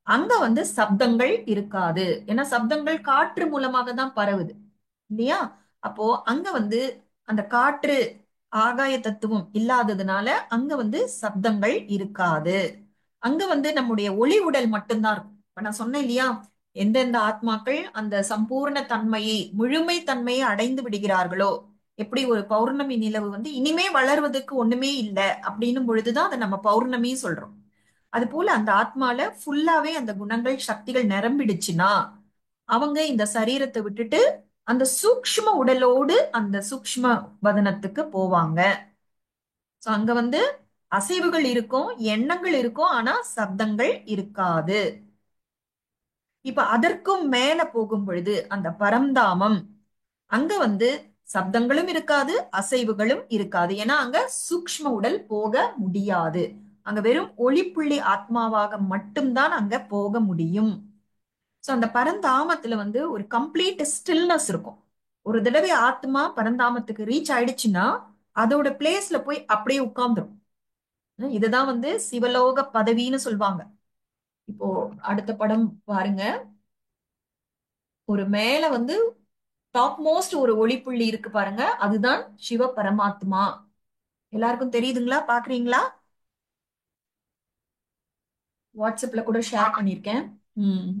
அங்க வந்து சப்தங்கள் இருக்காது. ஏன்னா சப்தங்கள் காற்று மூலமாக தான் பரவுது இல்லையா? அப்போ அங்க வந்து அந்த காற்று ஆகாய தத்துவம் இல்லாததுனால அங்க வந்து சப்தங்கள் இருக்காது. அங்க வந்து நம்முடைய ஒளி உடல் மட்டும்தான் இருக்கும். இப்ப நான் சொன்னேன் இல்லையா, எந்தெந்த ஆத்மாக்கள் அந்த சம்பூர்ண தன்மையை, முழுமை தன்மையை அடைந்து விடுகிறார்களோ, எப்படி ஒரு பௌர்ணமி நிலவு வந்து இனிமே வளர்வதற்கு ஒண்ணுமே இல்லை அப்படின்னும் பொழுதுதான் அதை நம்ம பௌர்ணமி சொல்றோம். அது போல அந்த ஆத்மால ஃபுல்லாவே அந்த குணங்கள், சக்திகள் நிரம்பிடுச்சுன்னா அவங்க இந்த சரீரத்தை விட்டுட்டு அந்த சூக்ஷ்ம உடலோடு அந்த சூக்ஷ்ம வதனத்துக்கு போவாங்க. சோ அங்க வந்து அசைவுகள் இருக்கும், எண்ணங்கள் இருக்கும், ஆனா சப்தங்கள் இருக்காது. இப்ப அதற்கும் மேல போகும் பொழுது அந்த பரம்தாமம், அங்க வந்து சப்தங்களும் இருக்காது, அசைவுகளும் இருக்காது. ஏன்னா அங்க சூக்ஷ்ம உடல் போக முடியாது. அங்க வெறும் ஒளிப்புள்ளி ஆத்மாவாக மட்டும்தான் அங்க போக முடியும். சோ அந்த பரந்தாமத்துல வந்து ஒரு கம்ப்ளீட் ஸ்டில்னஸ் இருக்கும். ஒரு தடவை ஆத்மா பரந்தாமத்துக்கு ரீச் ஆயிடுச்சுன்னா அதோட பிளேஸ்ல போய் அப்படியே உட்கார்ந்துரும். இதுதான் வந்து சிவலோக பதவின்னு சொல்லுவாங்க. இப்போ அடுத்த படம் பாருங்க. ஒரு மேல வந்து டாப் மோஸ்ட் ஒரு ஒளிப்புள்ளி இருக்கு பாருங்க, அதுதான் சிவ பரமாத்மா. எல்லாருக்கும் தெரியுதுங்களா? பாக்குறீங்களா? வாட்ஸ்அப்ல கூட ஷேர் பண்ணிருக்கேன். உம்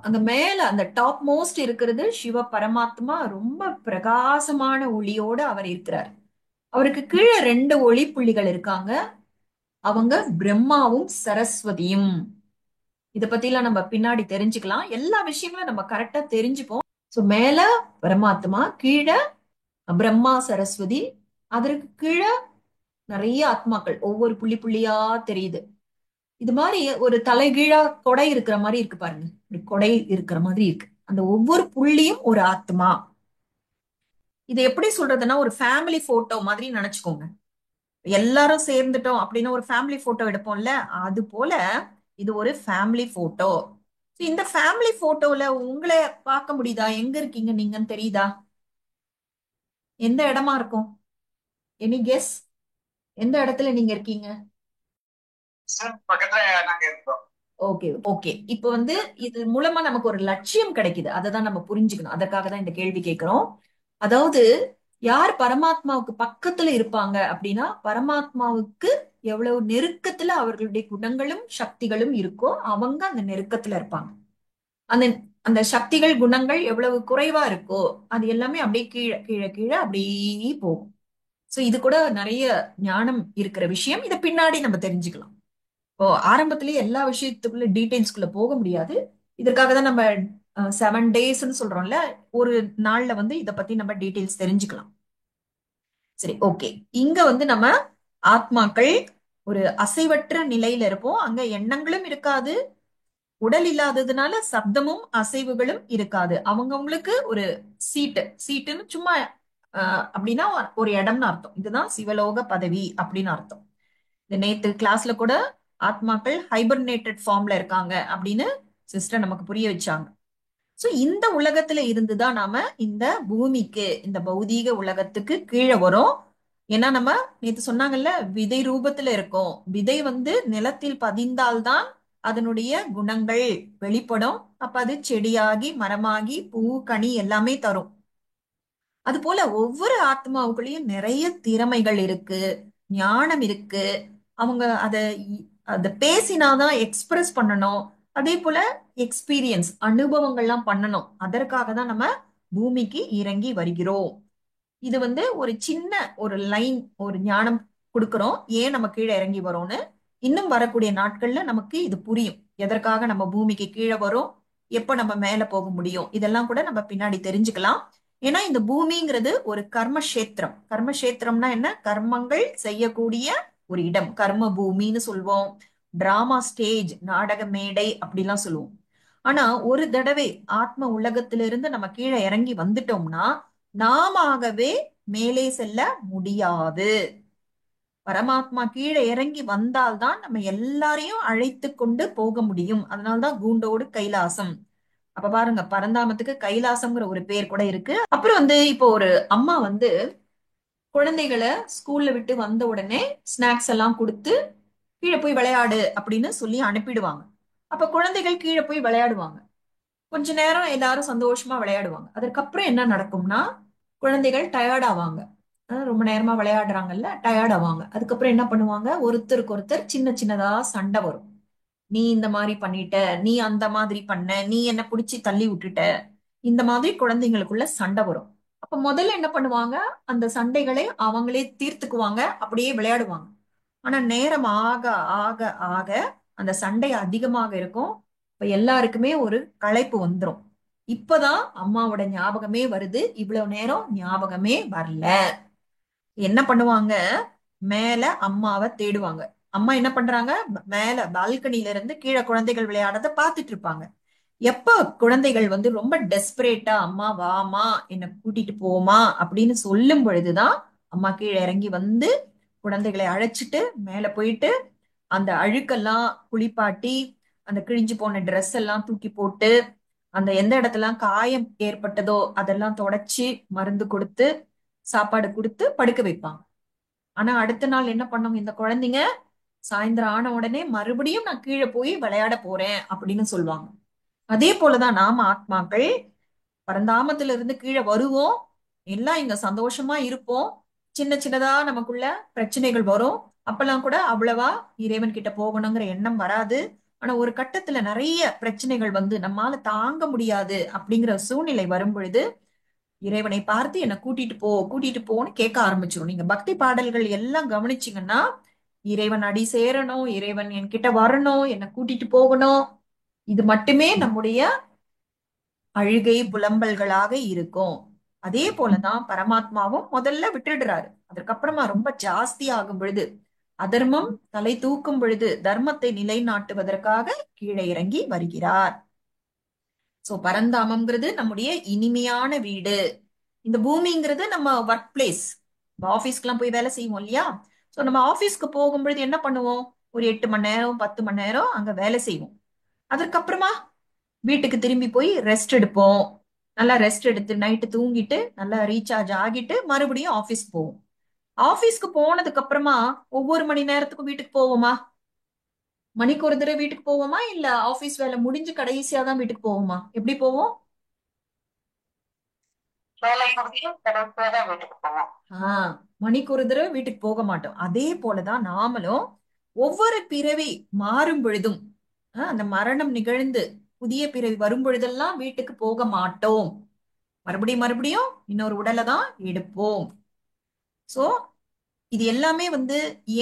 அங்க மேல அந்த டாப் மோஸ்ட் இருக்கிறது சிவ பரமாத்மா. ரொம்ப பிரகாசமான ஒளியோட அவர் இருக்கிறார். அவருக்கு கீழே ரெண்டு ஒளி புள்ளிகள் இருக்காங்க. அவங்க பிரம்மாவும் சரஸ்வதியும். இத பத்தி எல்லாம் நம்ம பின்னாடி தெரிஞ்சுக்கலாம். எல்லா விஷயங்களும் நம்ம கரெக்டா தெரிஞ்சுப்போம். சோ மேல பரமாத்மா, கீழே பிரம்மா சரஸ்வதி, அதற்கு கீழே நிறைய ஆத்மாக்கள் ஒவ்வொரு புள்ளி புள்ளியா தெரியுது. இது மாதிரி ஒரு தலைகீழா கொடை இருக்கிற மாதிரி இருக்கு பாருங்க. இப்படி கொடை இருக்கிற மாதிரி இருக்கு. அந்த ஒவ்வொரு புள்ளியும் ஒரு ஆத்மா. இது எப்படி சொல்றதுன்னா ஒரு ஃபேமிலி போட்டோ மாதிரி நினைச்சுக்கோங்க. எல்லாரும் சேர்ந்துட்டோம் அப்படின்னு ஒரு ஃபேமிலி போட்டோ எடுப்போம்ல, அது போல இது ஒரு ஃபேமிலி போட்டோ. இந்த ஃபேமிலி போட்டோல உங்களை பார்க்க முடியுதா? எங்க இருக்கீங்க நீங்கன்னு தெரியுதா? எந்த இடமா இருக்கும்? Any guess? எந்த இடத்துல நீங்க இருக்கீங்க? சார் பக்கத்துல நாங்க இருக்கோம். Okay okay. இப்ப வந்து இது மூலமா நமக்கு ஒரு லட்சியம் கிடைக்குது. அதை தான் நம்ம புரிஞ்சுக்கணும். அதற்காக தான் இந்த கேள்வி கேட்கிறோம். அதாவது யார் பரமாத்மாவுக்கு பக்கத்துல இருப்பாங்க அப்படின்னா, பரமாத்மாவுக்கு எவ்வளவு நெருக்கத்துல அவர்களுடைய குணங்களும் சக்திகளும் இருக்கோ அவங்க அந்த நெருக்கத்துல இருப்பாங்க. அந்த அந்த சக்திகள், குணங்கள் எவ்வளவு குறைவா இருக்கோ அது எல்லாமே அப்படியே கீழே கீழே கீழே அப்படியே போகும். சோ இது கூட நிறைய ஞானம் இருக்கிற விஷயம். இதை பின்னாடி நம்ம தெரிஞ்சுக்கலாம். இப்போ ஆரம்பத்திலேயே எல்லா விஷயத்துக்குள்ள டீடைல்ஸ்குள்ள போக முடியாது. இதற்காக தான் நம்ம 7 டேஸ்ன்னு சொல்றோம்ல. ஒரு நாள்ல வந்து இதை பத்தி நம்ம டீடைல்ஸ் தெரிஞ்சுக்கலாம். சரி, ஓகே. இங்க வந்து நம்ம ஆத்மாக்கள் ஒரு அசைவற்ற நிலையில இருப்போம். அங்க எண்ணங்களும் இருக்காது, உடல் இல்லாததுனால சப்தமும் அசைவுகளும் இருக்காது. அவங்கவுங்களுக்கு ஒரு சீட்டுன்னு சும்மா அப்படின்னா ஒரு இடம்னு அர்த்தம். இதுதான் சிவலோக பதவி அப்படின்னு அர்த்தம். இந்த நேத்து கிளாஸ்ல கூட ஆத்மாக்கள் ஹைபர்னேட்டட் ஃபார்ம்ல இருக்காங்க அப்படின்னு சிஸ்டர் நமக்கு புரிய வச்சாங்க. சோ இந்த உலகத்துல இருந்துதான் நாம இந்த பூமிக்கு, இந்த பௌதீக உலகத்துக்கு கீழே வரோம். ஏன்னா நம்ம நேத்து சொன்னாங்கல்ல, விதை ரூபத்துல இருக்கோம். விதை வந்து நிலத்தில் பதிந்தால்தான் அதனுடைய குணங்கள் வெளிப்படும். அப்ப அது செடியாகி, மரமாகி, பூ, கனி எல்லாமே தரும். அது போல ஒவ்வொரு ஆத்மாவுக்குள்ளேயும் நிறைய திறமைகள் இருக்கு, ஞானம் இருக்கு. அவங்க அத பேசினாதான் எக்ஸ்பிரஸ் பண்ணணும். அதே போல எக்ஸ்பீரியன்ஸ் அனுபவங்கள்லாம் பண்ணணும். அதற்காக தான் நம்ம பூமிக்கு இறங்கி வருகிறோம். இது ஒரு சின்ன ஒரு லைன், ஒரு ஞானம் கொடுக்கிறோம் ஏன் நம்ம கீழே இறங்கி வரோம்னு. இன்னும் வரக்கூடிய நாட்கள்ல நமக்கு இது புரியும், எதற்காக நம்ம பூமிக்கு கீழே வரோம், எப்ப நம்ம மேல போக முடியும், இதெல்லாம் கூட நம்ம பின்னாடி தெரிஞ்சுக்கலாம். ஏன்னா இந்த பூமிங்கிறது ஒரு கர்மக்ஷேத்திரம். கர்மக்ஷேத்திரம்னா என்ன? கர்மங்கள் செய்யக்கூடிய ஒரு இடம், கர்ம பூமின்னு சொல்வோம். டிராமா ஸ்டேஜ், நாடக மேடை அப்படிலாம் சொல்லுவோம். ஆனா ஒரு தடவை ஆத்ம உலகத்திலிருந்து நம்ம கீழே இறங்கி வந்துட்டோம்னா நாமவே மேலே செல்ல முடியாது. பரமாத்மா கீழே இறங்கி வந்தால்தான் நம்ம எல்லாரையும் அழைத்து கொண்டு போக முடியும். அதனால்தான் கூண்டோடு கைலாசம். அப்ப பாருங்க, பரந்தாமத்துக்கு கைலாசம்ங்கிற ஒரு பேர் கூட இருக்கு. அப்புறம் இப்போ ஒரு அம்மா குழந்தைகளை ஸ்கூல்ல விட்டு வந்த உடனே ஸ்நாக்ஸ் எல்லாம் கொடுத்து கீழே போய் விளையாடு அப்படின்னு சொல்லி அனுப்பிடுவாங்க. அப்ப குழந்தைகள் கீழே போய் விளையாடுவாங்க. கொஞ்ச நேரம் எல்லாரும் சந்தோஷமா விளையாடுவாங்க. அதற்கப்புறம் என்ன நடக்கும்னா குழந்தைகள் டயர்ட் ஆவாங்க. ரொம்ப நேரமா விளையாடுறாங்கல்ல, டயர்ட் ஆவாங்க. அதுக்கப்புறம் என்ன பண்ணுவாங்க, ஒருத்தருக்கு ஒருத்தர் சின்ன சின்னதா சண்டை வரும். நீ இந்த மாதிரி பண்ணிட்ட, நீ அந்த மாதிரி பண்ண, நீ என்ன புடிச்சு தள்ளி விட்டுட்ட, இந்த மாதிரி குழந்தைங்களுக்குள்ள சண்டை வரும். அப்ப முதல்ல என்ன பண்ணுவாங்க, அந்த சண்டைகளை அவங்களே தீர்த்துக்குவாங்க, அப்படியே விளையாடுவாங்க. ஆனா நேரம் ஆக ஆக ஆக அந்த சண்டை அதிகமாக இருக்கும். இப்ப எல்லாருக்குமே ஒரு களைப்பு வந்துரும். இப்பதான் அம்மாவோட ஞாபகமே வருது, இவ்வளவு நேரம் ஞாபகமே வரல. என்ன பண்ணுவாங்க, மேல அம்மாவை தேடுவாங்க. அம்மா என்ன பண்றாங்க, மேல பால்கனில இருந்து கீழே குழந்தைகள் விளையாடுறத பாத்துட்டு இருப்பாங்க. எப்ப குழந்தைகள் ரொம்ப டெஸ்பரேட்டா அம்மா வாமா என்ன கூட்டிட்டு போமா அப்படின்னு சொல்லும் பொழுதுதான் அம்மா கீழே இறங்கி வந்து குழந்தைகளை அழைச்சிட்டு மேல போயிட்டு அந்த அழுக்கெல்லாம் குளிப்பாட்டி, அந்த கிழிஞ்சு போன ட்ரெஸ் எல்லாம் தூக்கி போட்டு, அந்த எந்த இடத்துலாம் காயம் ஏற்பட்டதோ அதெல்லாம் தொடச்சு மருந்து கொடுத்து சாப்பாடு கொடுத்து படுக்க வைப்பாங்க. ஆனா அடுத்த நாள் என்ன பண்ணும் இந்த குழந்தைங்க, சாயந்தரம் ஆன உடனே மறுபடியும் நான் கீழே போய் விளையாட போறேன் அப்படின்னு சொல்லுவாங்க. அதே போலதான் நாம ஆத்மாக்கள் பரந்தாமத்துல இருந்து கீழே வருவோம், எல்லாம் இங்க சந்தோஷமா இருப்போம். சின்ன சின்னதா நமக்குள்ள பிரச்சனைகள் வரும். அப்பெல்லாம் கூட அவ்வளவா இறைவன் கிட்ட போகணுங்கிற எண்ணம் வராது. ஆனா ஒரு கட்டத்துல நிறைய பிரச்சனைகள் நம்மால தாங்க முடியாது அப்படிங்கிற சூழ்நிலை வரும் பொழுது இறைவனை பார்த்து என்னை கூட்டிட்டு போ கூட்டிட்டு போன்னு கேட்க ஆரம்பிச்சிடும். நீங்க பக்தி பாடல்கள் எல்லாம் கவனிச்சீங்கன்னா, இறைவன் அடி சேரணும், இறைவன் என்கிட்ட வரணும், என்னை கூட்டிட்டு போகணும், இது மட்டுமே நம்முடைய அழுகை புலம்பல்களாக இருக்கும். அதே போலதான் பரமாத்மாவும் முதல்ல விட்டுடுறாரு. அதற்கப்புறமா ரொம்ப ஜாஸ்தி ஆகும் பொழுது, அதர்மம் தலை தூக்கும் பொழுது தர்மத்தை நிலைநாட்டுவதற்காக கீழே இறங்கி வருகிறார். சோ பரந்தாமம்ங்கிறது நம்முடைய இனிமையான வீடு. இந்த பூமிங்கிறது நம்ம ஒர்க் பிளேஸ். ஆபீஸ்க்கு எல்லாம் போய் வேலை செய்வோம் இல்லையா? சோ நம்ம ஆபீஸ்க்கு போகும்பொழுது என்ன பண்ணுவோம், ஒரு 8 மணி நேரம் 10 மணி நேரம் அங்க வேலை செய்வோம். அதற்கப்புறமா வீட்டுக்கு திரும்பி போய் ரெஸ்ட் எடுப்போம். நல்லா ரெஸ்ட் எடுத்து நைட்டு தூங்கிட்டு நல்லா ரீசார்ஜ் ஆகிட்டு மறுபடியும் ஆபீஸ் போவோம். ஆபீஸ்க்கு போனதுக்கு அப்புறமா ஒவ்வொரு மணி நேரத்துக்கும் வீட்டுக்கு போவோமா? மணிக்கு ஒரு தடவை வீட்டுக்கு போவோமா, இல்ல ஆபீஸ் வேலை முடிஞ்சு கடைசியா தான் வீட்டுக்கு போவோமா? எப்படி போவோம்? வேலை முடிஞ்சு கடைசியா தான் வீட்டுக்கு போவோம். ஆஹ் மணிக்கு ஒரு தடவை வீட்டுக்கு போக மாட்டோம். அதே போலதான் நாமளும் ஒவ்வொரு பிறவி மாறும் பொழுதும் அந்த மரணம் நிகழ்ந்து புதிய பிறவி வரும் பொழுதெல்லாம் வீட்டுக்கு போக மாட்டோம். மறுபடியும் மறுபடியும் இன்னொரு உடலை தான் எடுப்போம். சோ இது எல்லாமே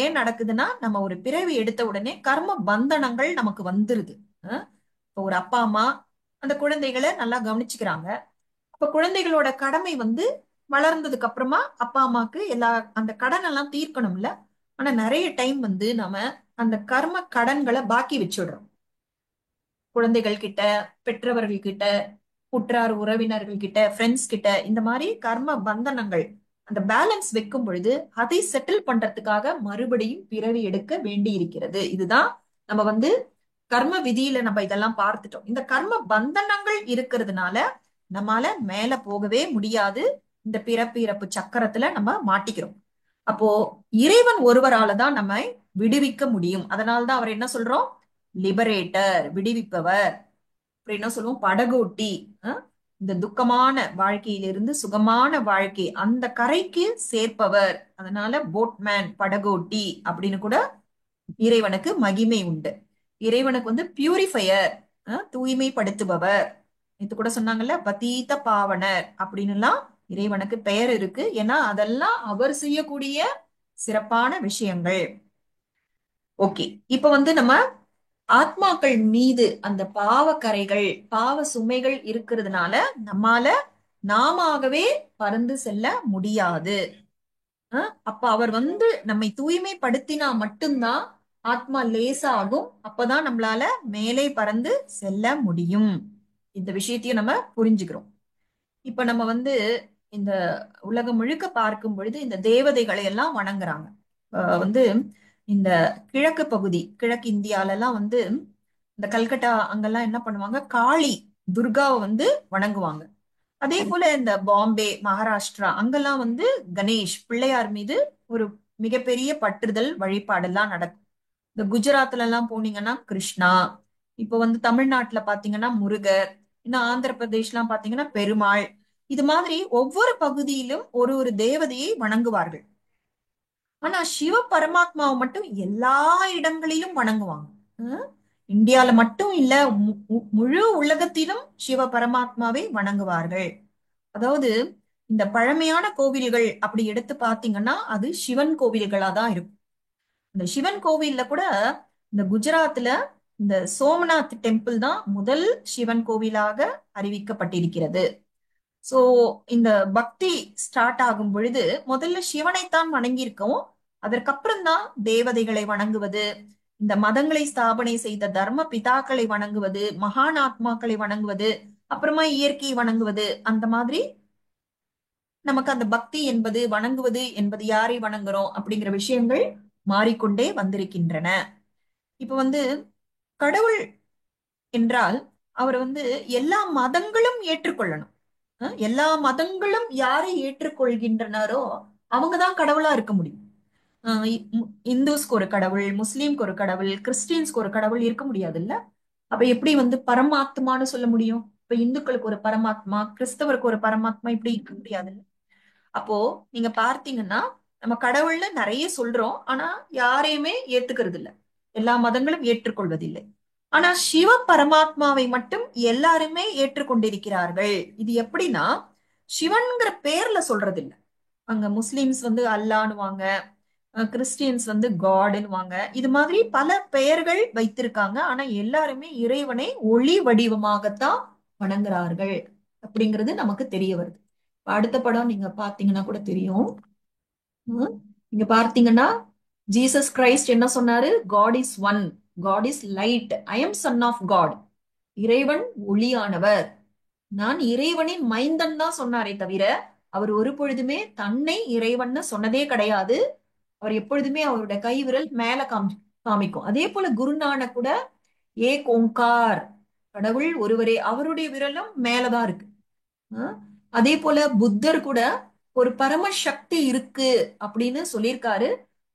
ஏன் நடக்குதுன்னா, நம்ம ஒரு பிறவி எடுத்த உடனே கர்ம பந்தனங்கள் நமக்கு வந்துருது. இப்போ ஒரு அப்பா அம்மா அந்த குழந்தைகளை நல்லா கவனிச்சுக்கிறாங்க. அப்ப குழந்தைகளோட கடமை வளர்ந்ததுக்கு அப்புறமா அப்பா அம்மாக்கு எல்லா அந்த கடன் எல்லாம் தீர்க்கணும்ல. ஆனா நிறைய டைம் நம்ம அந்த கர்ம கடன்களை பாக்கி வச்சுடுறோம். குழந்தைகள் கிட்ட, பெற்றவர்கள் கிட்ட, உற்றார் உறவினர்கள் கிட்ட, ஃப்ரெண்ட்ஸ் கிட்ட, இந்த மாதிரி கர்ம பந்தனங்கள் அந்த பேலன்ஸ் வைக்கும் பொழுது அதை செட்டில் பண்றதுக்காக மறுபடியும் பிறவி எடுக்க வேண்டி இருக்கிறது. இதுதான் நம்ம கர்ம விதியில நம்ம இதெல்லாம் பார்த்துட்டோம். இந்த கர்ம பந்தனங்கள் இருக்கிறதுனால நம்மால மேல போகவே முடியாது. இந்த பிறப்பு இறப்பு சக்கரத்துல நம்ம மாட்டிக்கிறோம். அப்போ இறைவன் ஒருவரால தான் நம்மை விடுவிக்க முடியும். அதனால்தான் அவர் என்ன சொல்றோம், லிபரேட்டர், விடுவிப்பவர். அப்புறம் என்ன சொல்லுவோம், படகோட்டி. இந்த துக்கமான வாழ்க்கையிலிருந்து சுகமான வாழ்க்கை அந்த கரைக்கு சேர்ப்பவர். அதனால போட்மேன், படகோட்டி அப்படின்னு கூட இறைவனுக்கு மகிமை உண்டு. இறைவனுக்கு வந்து பியூரிஃபையர், தூய்மைப்படுத்துபவர். இது கூட சொன்னாங்கல்ல, பதீத பாவனர் அப்படின்னு எல்லாம் இறைவனுக்கு பெயர் இருக்கு. ஏன்னா அதெல்லாம் அவர் செய்யக்கூடிய சிறப்பான விஷயங்கள். ஓகே, இப்ப வந்து நம்ம ஆத்மாக்கள் மீது அந்த பாவக்கரைகள், பாவ சுமைகள் இருக்கிறதுனால நம்மால நாமாகவே பறந்து செல்ல முடியாது. அப்ப அவர் வந்து நம்மை தூய்மைப்படுத்தினா மட்டும்தான் ஆத்மா லேசாகும். அப்பதான் நம்மளால மேலே பறந்து செல்ல முடியும். இந்த விஷயத்தையும் நம்ம புரிஞ்சுக்கிறோம். இப்ப நம்ம வந்து இந்த உலகம் முழுக்க பார்க்கும் பொழுது இந்த தேவதைகளை எல்லாம் வணங்குறாங்க. வந்து இந்த கிழக்கு பகுதி, கிழக்கு இந்தியால எல்லாம் வந்து இந்த கல்கட்டா அங்கெல்லாம் என்ன பண்ணுவாங்க, காளி, துர்காவை வந்து வணங்குவாங்க. அதே போல இந்த பாம்பே, மகாராஷ்டிரா அங்கெல்லாம் வந்து கணேஷ், பிள்ளையார் மீது ஒரு மிகப்பெரிய பற்றுதல் வழிபாடெல்லாம் நடக்கும். இந்த குஜராத்ல எல்லாம் போனீங்கன்னா கிருஷ்ணா, இப்ப வந்து தமிழ்நாட்டுல பாத்தீங்கன்னா முருகர், இன்னும் ஆந்திர பிரதேஷ்லாம் பாத்தீங்கன்னா பெருமாள். இது மாதிரி ஒவ்வொரு பகுதியிலும் ஒரு ஒரு தேவதையை வணங்குவார்கள். ஆனா சிவ பரமாத்மாவை மட்டும் எல்லா இடங்களிலும் வணங்குவாங்க. அஹ் இந்தியால மட்டும் இல்ல, முழு உலகத்திலும் சிவ பரமாத்மாவை வணங்குவார்கள். அதாவது இந்த பழமையான கோவில்கள் அப்படி எடுத்து பாத்தீங்கன்னா அது சிவன் கோவில்களா தான் இருக்கும். இந்த சிவன் கோவில்ல கூட இந்த குஜராத்ல இந்த சோமநாத் டெம்பிள் தான் முதல் சிவன் கோவிலாக அறிவிக்கப்பட்டிருக்கிறது. சோ இந்த பக்தி ஸ்டார்ட் ஆகும் பொழுது முதல்ல சிவனைத்தான் வணங்கியிருக்கோம். அதற்கப்புறம் தான் தேவதைகளை வணங்குவது, இந்த மதங்களை ஸ்தாபனை செய்த தர்ம பிதாக்களை வணங்குவது, மகான் ஆத்மாக்களை வணங்குவது, அப்புறமா இயற்கையை வணங்குவது. அந்த மாதிரி நமக்கு அந்த பக்தி என்பது, வணங்குவது என்பது, யாரை வணங்குறோம் அப்படிங்கிற விஷயங்கள் மாறிக்கொண்டே வந்திருக்கின்றன. இப்ப வந்து கடவுள் என்றால் அவர் வந்து எல்லா மதங்களும் ஏற்றுக்கொள்ளணும். எல்லா மதங்களும் யாரை ஏற்றுக்கொள்கின்றனரோ அவங்கதான் கடவுளா இருக்க முடியும். இந்துஸ்க்கு ஒரு கடவுள், முஸ்லீம்க்கு ஒரு கடவுள், கிறிஸ்டியன்ஸ்க்கு ஒரு கடவுள் இருக்க முடியாது இல்ல. அப்ப எப்படி வந்து பரமாத்மான்னு சொல்ல முடியும்? இப்ப இந்துக்களுக்கு ஒரு பரமாத்மா, கிறிஸ்தவருக்கு ஒரு பரமாத்மா, இப்படி இருக்க முடியாது. அப்போ நீங்க பார்த்தீங்கன்னா நம்ம கடவுள்னு நிறைய சொல்றோம், ஆனா யாரையுமே ஏத்துக்கிறது இல்ல. எல்லா மதங்களும் ஏற்றுக்கொள்வதில்லை. ஆனா சிவ பரமாத்மாவை மட்டும் எல்லாருமே ஏற்றுக்கொண்டிருக்கிறார்கள். இது எப்படின்னா சிவன்கிற பேர்ல சொல்றது இல்ல. அங்க முஸ்லிம்ஸ் வந்து அல்லான்னுவாங்க, கிறிஸ்டியன்ஸ் வந்து காடுன்னுவாங்க. இது மாதிரி பல பெயர்கள் வைத்திருக்காங்க. ஆனா எல்லாருமே இறைவனை ஒளி வடிவமாகத்தான் வணங்குறார்கள் அப்படிங்கிறது நமக்கு தெரிய வருது. அடுத்த படம் நீங்க பாத்தீங்கன்னா கூட தெரியும். நீங்க பார்த்தீங்கன்னா ஜீசஸ் கிரைஸ்ட் என்ன சொன்னாரு? God is one, God is light, I am son of God. இறைவன் ஒளியானவர், நான் இறைவனின் மைந்தன் தான் சொன்னாரே தவிர அவர் ஒரு பொழுதுமே தன்னை இறைவன் சொன்னதே கிடையாது. அவர் எப்பொழுதுமே அவருடைய கை விரல் மேல காமிக்கும். அதே போல குருநானக் கூட ஏக் ஓங்கார், கடவுள் ஒருவரே, அவருடைய விரலும் மேலதான் இருக்கு. அதே போல புத்தர் கூட ஒரு பரம சக்தி இருக்கு அப்படின்னு சொல்லியிருக்காரு.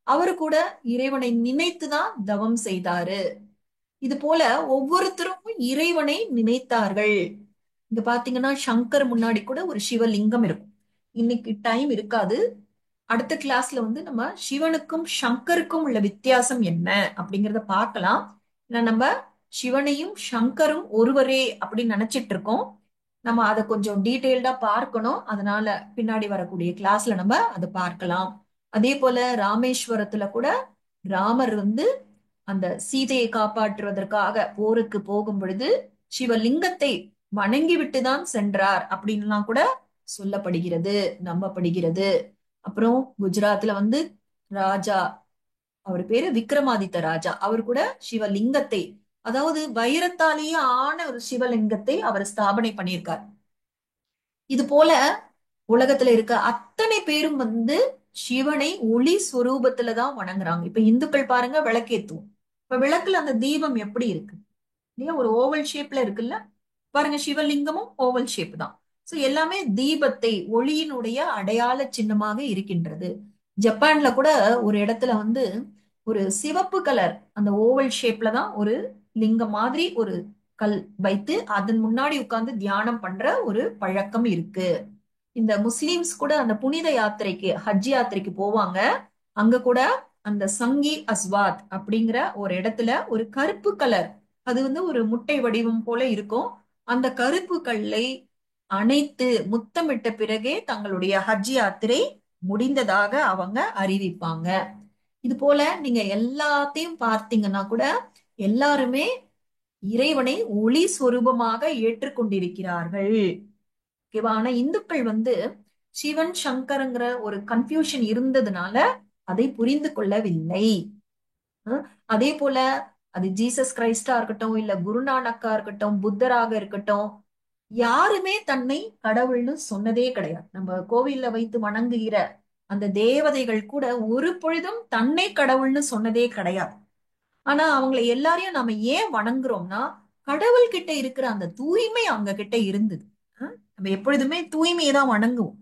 அவரு கூட இறைவனை நினைத்துதான் தவம் செய்தாரு. இது போல ஒவ்வொருத்தரும் இறைவனை நினைத்தார்கள். இங்க பாத்தீங்கன்னா சங்கர் முன்னாடி கூட ஒரு சிவலிங்கம் இருக்கும். இன்னைக்கு டைம் இருக்காது. அடுத்த கிளாஸ்ல வந்து நம்ம சிவனுக்கும் சங்கருக்கும் உள்ள வித்தியாசம் என்ன அப்படிங்கறத பார்க்கலாம். ஏன்னா நம்ம சிவனையும் சங்கரும் ஒருவரே அப்படின்னு நினைச்சிட்டு இருக்கோம். நம்ம அதை கொஞ்சம் டீட்டெயில்டா பார்க்கணும். அதனால பின்னாடி வரக்கூடிய கிளாஸ்ல நம்ம அதை பார்க்கலாம். அதே போல ராமேஸ்வரத்துல கூட ராமர் வந்து அந்த சீதையை காப்பாற்றுவதற்காக போருக்கு போகும் பொழுது சிவலிங்கத்தை வணங்கி விட்டுதான் சென்றார் அப்படின்லாம் கூட சொல்லப்படுகிறது, நம்பப்படுகிறது. அப்புறம் குஜராத்ல வந்து ராஜா, அவர் பேரு விக்ரமாதித்த ராஜா, அவர் கூட சிவலிங்கத்தை, அதாவது வைரத்தாலேயே ஆன ஒரு சிவலிங்கத்தை அவர் ஸ்தாபனை பண்ணியிருக்கார். இது போல உலகத்துல இருக்க அத்தனை பேரும் வந்து சிவனை ஒளி ஸ்வரூபத்துலதான் வணங்குறாங்க. இப்ப இந்துக்கள் பாருங்க விளக்கேத்துவோம். இப்ப விளக்குல அந்த தீபம் எப்படி இருக்கு இல்லையா? ஒரு ஓவல் ஷேப்ல இருக்குல்ல. பாருங்க, சிவலிங்கமும் ஓவல் ஷேப் தான். சோ எல்லாமே தீபத்தை, ஒளியினுடைய அடையாள சின்னமாக இருக்கின்றது. ஜப்பான்ல கூட ஒரு இடத்துல வந்து ஒரு சிவப்பு கலர் அந்த ஓவல் ஷேப்ல தான் ஒரு லிங்கம் மாதிரி ஒரு கல் வைத்து அதன் முன்னாடி உட்கார்ந்து தியானம் பண்ற ஒரு பழக்கம் இருக்கு. இந்த முஸ்லிம்ஸ் கூட அந்த புனித யாத்திரைக்கு, ஹஜ் யாத்திரைக்கு போவாங்க. அங்க கூட அந்த சங்கி அஸ்வாத் அப்படிங்கிற ஒரு இடத்துல ஒரு கருப்பு கலர், அது ஒரு முட்டை வடிவம் போல இருக்கும். அந்த கருப்பு கல்லை அணைத்து முத்தமிட்ட பிறகே தங்களுடைய ஹஜ் யாத்திரை முடிந்ததாக அவங்க அறிவிப்பாங்க. இது போல நீங்க எல்லாத்தையும் பார்த்தீங்கன்னா கூட எல்லாருமே இறைவனை ஒளி சொரூபமாக ஏற்றுக்கொண்டிருக்கிறார்கள். ஓகேவா? ஆனா இந்துக்கள் சிவன் சங்கரங்கிற ஒரு கன்ஃபியூஷன் இருந்ததுனால அதை புரிந்து கொள்ளவில்லை. அதே போல அது ஜீசஸ் கிரைஸ்டா இருக்கட்டும், இல்ல குருநானக்கா இருக்கட்டும், புத்தராக இருக்கட்டும், யாருமே தன்னை கடவுள்னு சொன்னதே கிடையாது. நம்ம கோவில்ல வைத்து வணங்குகிற அந்த தேவதைகள் கூட ஒரு பொழுதும் தன்னை கடவுள்னு சொன்னதே கிடையாது. ஆனா அவங்களை எல்லாரையும் நாம ஏன் வணங்குறோம்னா, கடவுள் கிட்ட இருக்கிற அந்த தூய்மை அவங்க கிட்ட இருந்தது. நம்ம எப்பொழுதுமே தூய்மையை தான் வணங்குவோம்.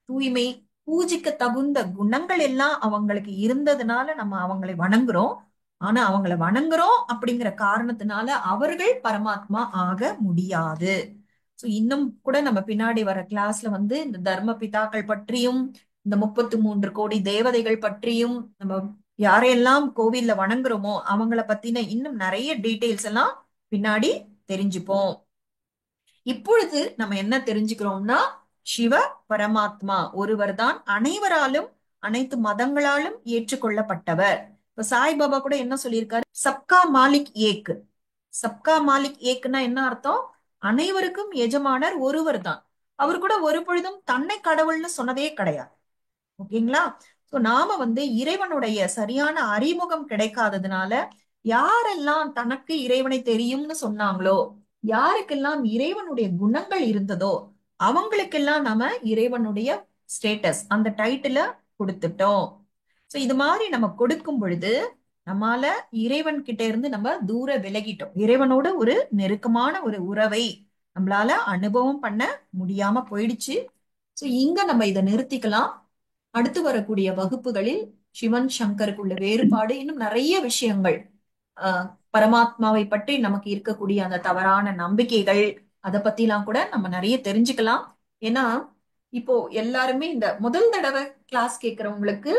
தூய்மை, பூஜிக்க தகுந்த குணங்கள் எல்லாம் அவங்களுக்கு இருந்ததுனால நம்ம அவங்களை வணங்குறோம். ஆனா அவங்களை வணங்குறோம் அப்படிங்கிற காரணத்தினால அவர்கள் பரமாத்மா ஆக முடியாது. சோ இன்னும் கூட நம்ம பின்னாடி வர கிளாஸ்ல இந்த தர்ம பிதாக்கள் பற்றியும், இந்த 33 கோடி தேவதைகள் பற்றியும், நம்ம யாரையெல்லாம் கோவில்ல வணங்குறோமோ அவங்கள பத்தின இன்னும் நிறைய டீடைல்ஸ் எல்லாம் பின்னாடி தெரிஞ்சுப்போம். இப்பொழுது நம்ம என்ன தெரிஞ்சுக்கிறோம்னா, சிவ பரமாத்மா ஒருவர் தான் அனைவராலும், அனைத்து மதங்களாலும் ஏற்றுக்கொள்ளப்பட்டவர். இப்ப சாய்பாபா கூட என்ன சொல்லியிருக்காரு? சப்கா மாலிக் ஏக். சப்கா மாலிக் ஏக்னா என்ன அர்த்தம்? அனைவருக்கும் எஜமானர் ஒருவர் தான். அவர் கூட ஒரு பொழுதும் தன்னை கடவுள்னு சொன்னதே கிடையாது. ஓகேங்களா? சோ நாம இறைவனுடைய சரியான அறிமுகம் கிடைக்காததுனால யாரெல்லாம் தனக்கு இறைவனை தெரியும்னு சொன்னாங்களோ, யாருக்கெல்லாம் இறைவனுடைய குணங்கள் இருந்ததோ அவங்களுக்கெல்லாம் நாம இறைவனுடைய ஸ்டேட்டஸ், அந்த டைட்டில கொடுத்துட்டோம். சோ இது மாதிரி நம்ம கொடுக்கும் பொழுது நம்மால இறைவன் கிட்ட இருந்து நம்ம தூர விலகிட்டோம். இறைவனோட ஒரு நெருக்கமான ஒரு உறவை நம்மளால அனுபவம் பண்ண முடியாம போயிடுச்சு. சோ இங்க நம்ம இதை நிறுத்திக்கலாம். அடுத்து வரக்கூடிய வகுப்புகளில் சிவன் சங்கருக்குள்ள வேறுபாடு, இன்னும் நிறைய விஷயங்கள், பரமாத்மாவை பற்றி நமக்கு இருக்கக்கூடிய அந்த தவறான நம்பிக்கைகள், அதை பத்தி எல்லாம் கூட நம்ம நிறைய தெரிஞ்சுக்கலாம். ஏன்னா இப்போ எல்லாருமே இந்த முதல் தடவை கிளாஸ் கேட்கறவங்களுக்கு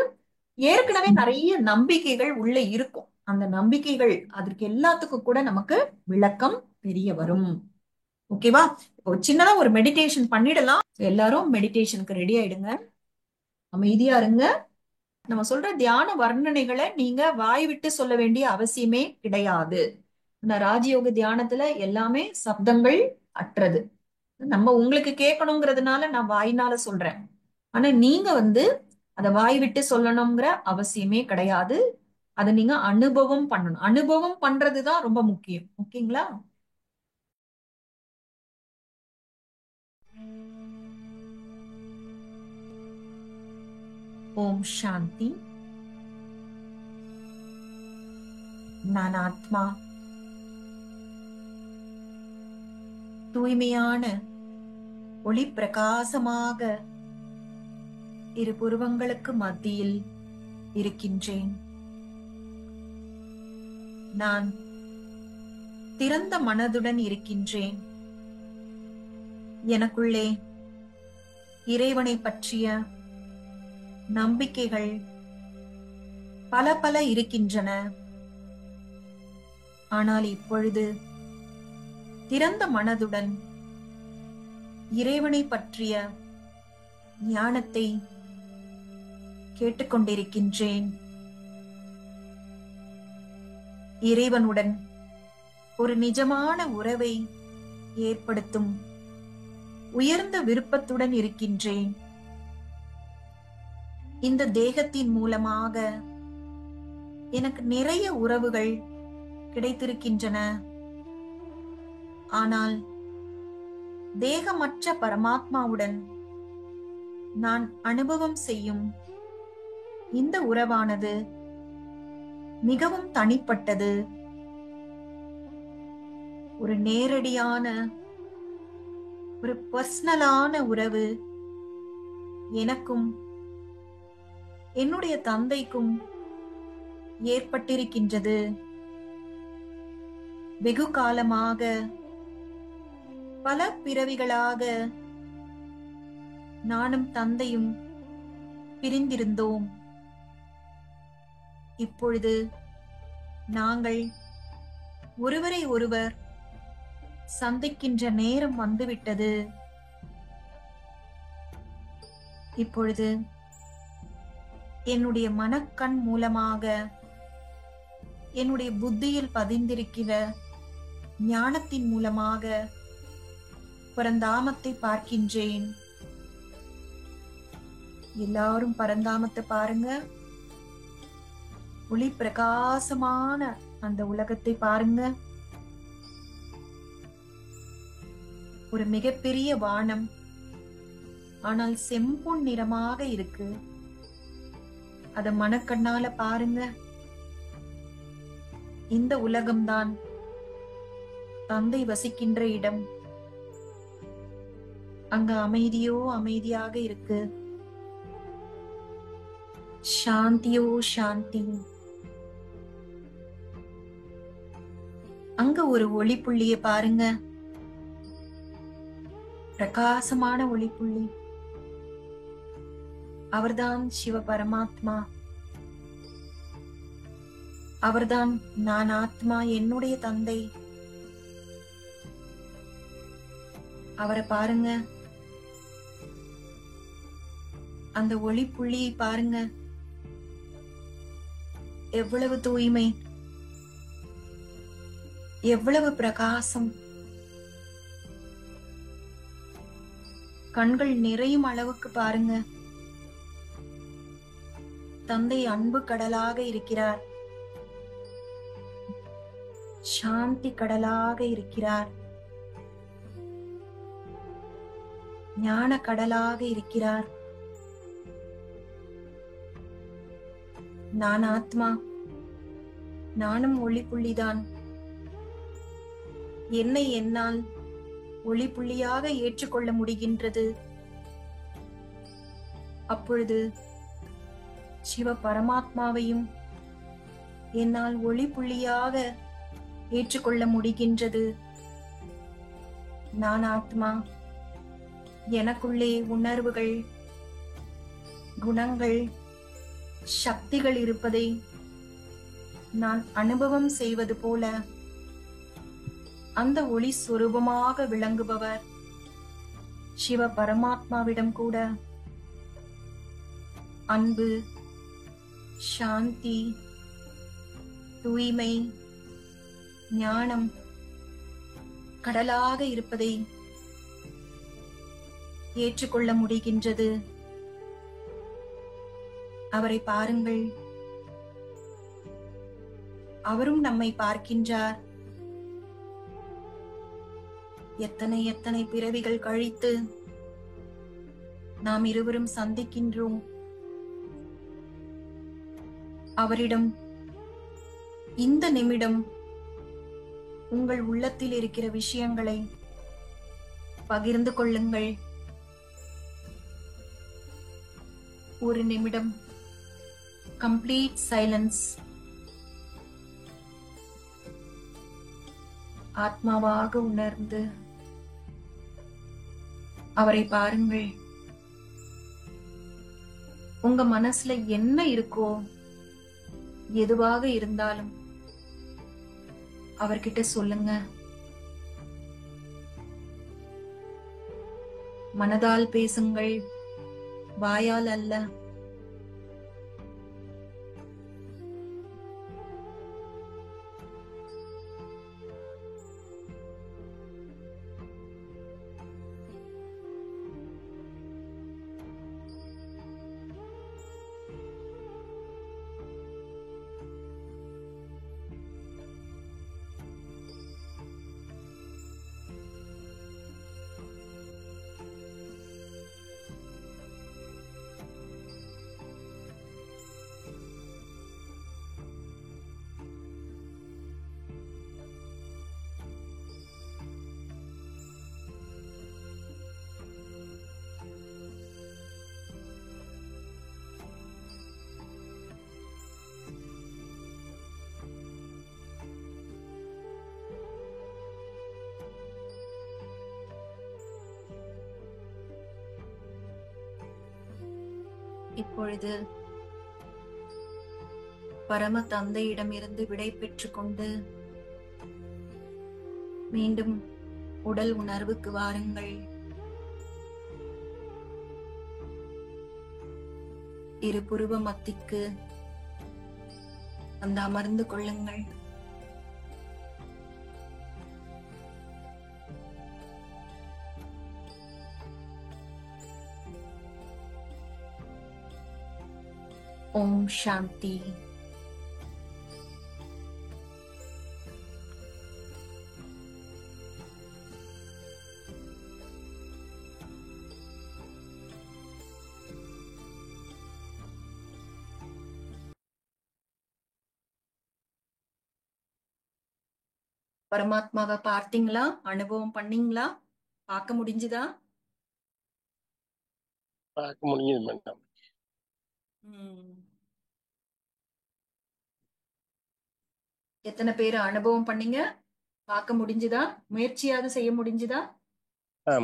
ஏற்கனவே நிறைய நம்பிக்கைகள் உள்ள இருக்கும். அந்த நம்பிக்கைகள் அதற்கு எல்லாத்துக்கும் கூட நமக்கு விளக்கம் தெரிய வரும். ஓகேவா? இப்போ சின்னதா ஒரு மெடிடேஷன் பண்ணிடலாம். எல்லாரும் மெடிடேஷனுக்கு ரெடி ஆயிடுங்க. அமைதியா இருங்க. நம்ம சொல்ற தியான வர்ணனைகளை நீங்க வாய் விட்டு சொல்ல வேண்டிய அவசியமே கிடையாது. ராஜயோக தியானத்துல எல்லாமே சப்தங்கள் அற்றது. நம்ம உங்களுக்கு கேட்கணுங்கிறதுனால நான் வாயினால சொல்றேன். ஆனா நீங்க அதை வாய் விட்டு சொல்லணுங்கிற அவசியமே கிடையாது. அதை நீங்க அனுபவம் பண்ணணும். அனுபவம் பண்றதுதான் ரொம்ப முக்கியம். ஓகேங்களா? ஓம் சாந்தி. நான் ஆத்மா தூய்மையான ஒளி பிரகாசமாக இரு புருவங்களுக்கு மத்தியில் இருக்கின்றேன். நான் திறந்த மனதுடன் இருக்கின்றேன். எனக்குள்ளே இறைவனை பற்றிய நம்பிக்கைகள் பல பல இருக்கின்றன. ஆனால் இப்பொழுது திறந்த மனதுடன் இறைவனை பற்றிய ஞானத்தை கேட்டுக்கொண்டிருக்கின்றேன். இறைவனுடன் ஒரு நிஜமான உறவை ஏற்படுத்தும் உயர்ந்த விருப்பத்துடன் இருக்கின்றேன். இந்த தேகத்தின் மூலமாக எனக்கு நிறைய உறவுகள் கிடைத்திருக்கின்றன. ஆனால் தேகமற்ற பரமாத்மாவுடன் நான் அனுபவம் செய்யும் இந்த உறவானது மிகவும் தனிப்பட்டது. ஒரு நேரடியான, ஒரு பர்சனலான உறவு எனக்கும் என்னுடைய தந்தைக்கும் ஏற்பட்டிருக்கின்றது. வெகு காலமாக பல பிறவிகளாக நானும் தந்தையும் பிரிந்திருந்தோம். இப்பொழுது நாங்கள் ஒருவரை ஒருவர் சந்திக்கின்ற நேரம் வந்துவிட்டது. இப்பொழுது என்னுடைய மனக்கண் மூலமாக என்னுடைய புத்தியில் பதிந்திருக்கிற ஞானத்தின் மூலமாக பரந்தாமத்தை பார்க்கின்றேன். எல்லாரும் பரந்தாமத்தை பாருங்க. ஒளி பிரகாசமான அந்த உலகத்தை பாருங்க. ஒரு மிகப்பெரிய வானம், ஆனால் செம்பொன் நிறமாக இருக்கு. அத மனக்கண்ணால பாருங்க. இந்த உலகம்தான் தந்தை வசிக்கின்ற இடம். அங்க அமைதியோ அமைதியாக இருக்கு, சாந்தியோ சாந்தி. அங்க ஒரு ஒளி புள்ளிய பாருங்க, பிரகாசமான ஒளி புள்ளி. அவர்தான் சிவ பரமாத்மா. அவர்தான் நான் ஆத்மா, என்னுடைய தந்தை. அவரை பாருங்க. அந்த ஒளி புள்ளியை பாருங்க, எவ்வளவு தூய்மை, எவ்வளவு பிரகாசம். கண்கள் நிறையும் அளவுக்கு பாருங்க. தந்தை அன்பு கடலாக இருக்கிறார், சாந்தி கடலாக இருக்கிறார், ஞான கடலாக இருக்கிறார். நான் ஆத்மா, நானும் ஒளி புள்ளிதான். என்னை என்னால் ஒளி புள்ளியாக ஏற்றுக்கொள்ள முடிகின்றது. அப்பொழுது சிவ பரமாத்மாவையும் என்னால் ஒளி புள்ளியாக ஏற்றுக்கொள்ள முடிகின்றது. நான் ஆத்மா, எனக்குள்ளே உணர்வுகள், குணங்கள், சக்திகள் இருப்பதை நான் அனுபவம் செய்வது போல அந்த ஒளி சொரூபமாக விளங்குபவர் சிவ பரமாத்மாவிடம் கூட அன்பு, சாந்தி, தூய்மை, ஞானம் கடலாக இருப்பதை ஏற்றுக்கொள்ள முடிகின்றது. அவரை பாருங்கள், அவரும் நம்மை பார்க்கின்றார். எத்தனை எத்தனை பிறவிகள் கழித்து நாம் இருவரும் சந்திக்கின்றோம். அவரிடம் இந்த நிமிடம் உங்கள் உள்ளத்தில் இருக்கிற விஷயங்களை பகிர்ந்து கொள்ளுங்கள். ஒரு நிமிடம் கம்ப்ளீட் சைலன்ஸ். ஆத்மாவாக உணர்ந்து அவரை பாருங்கள். உங்க மனசுல என்ன இருக்கோ, எதுவாக இருந்தாலும் அவர்கிட்ட சொல்லுங்க. மனதால் பேசுங்கள், வாயால் அல்ல. இப்பொழுது பரம தந்தையிடமிருந்து விடை பெற்றுக் கொண்டு மீண்டும் உடல் உணர்வுக்கு வாருங்கள். இரு புருவ மத்திக்கு வந்து அமர்ந்து கொள்ளுங்கள். ஓம் சாந்தி. பரமாத்மாவை பார்த்தீங்களா? அனுபவம் பண்ணீங்களா? பார்க்க முடிஞ்சுதா? பார்க்க முடியுது மேடம். எத்தனை பேர் அனுபவம் பண்ணீங்க? பார்க்க முடிஞ்சுதா? முயற்சியாவது செய்ய முடிஞ்சுதா?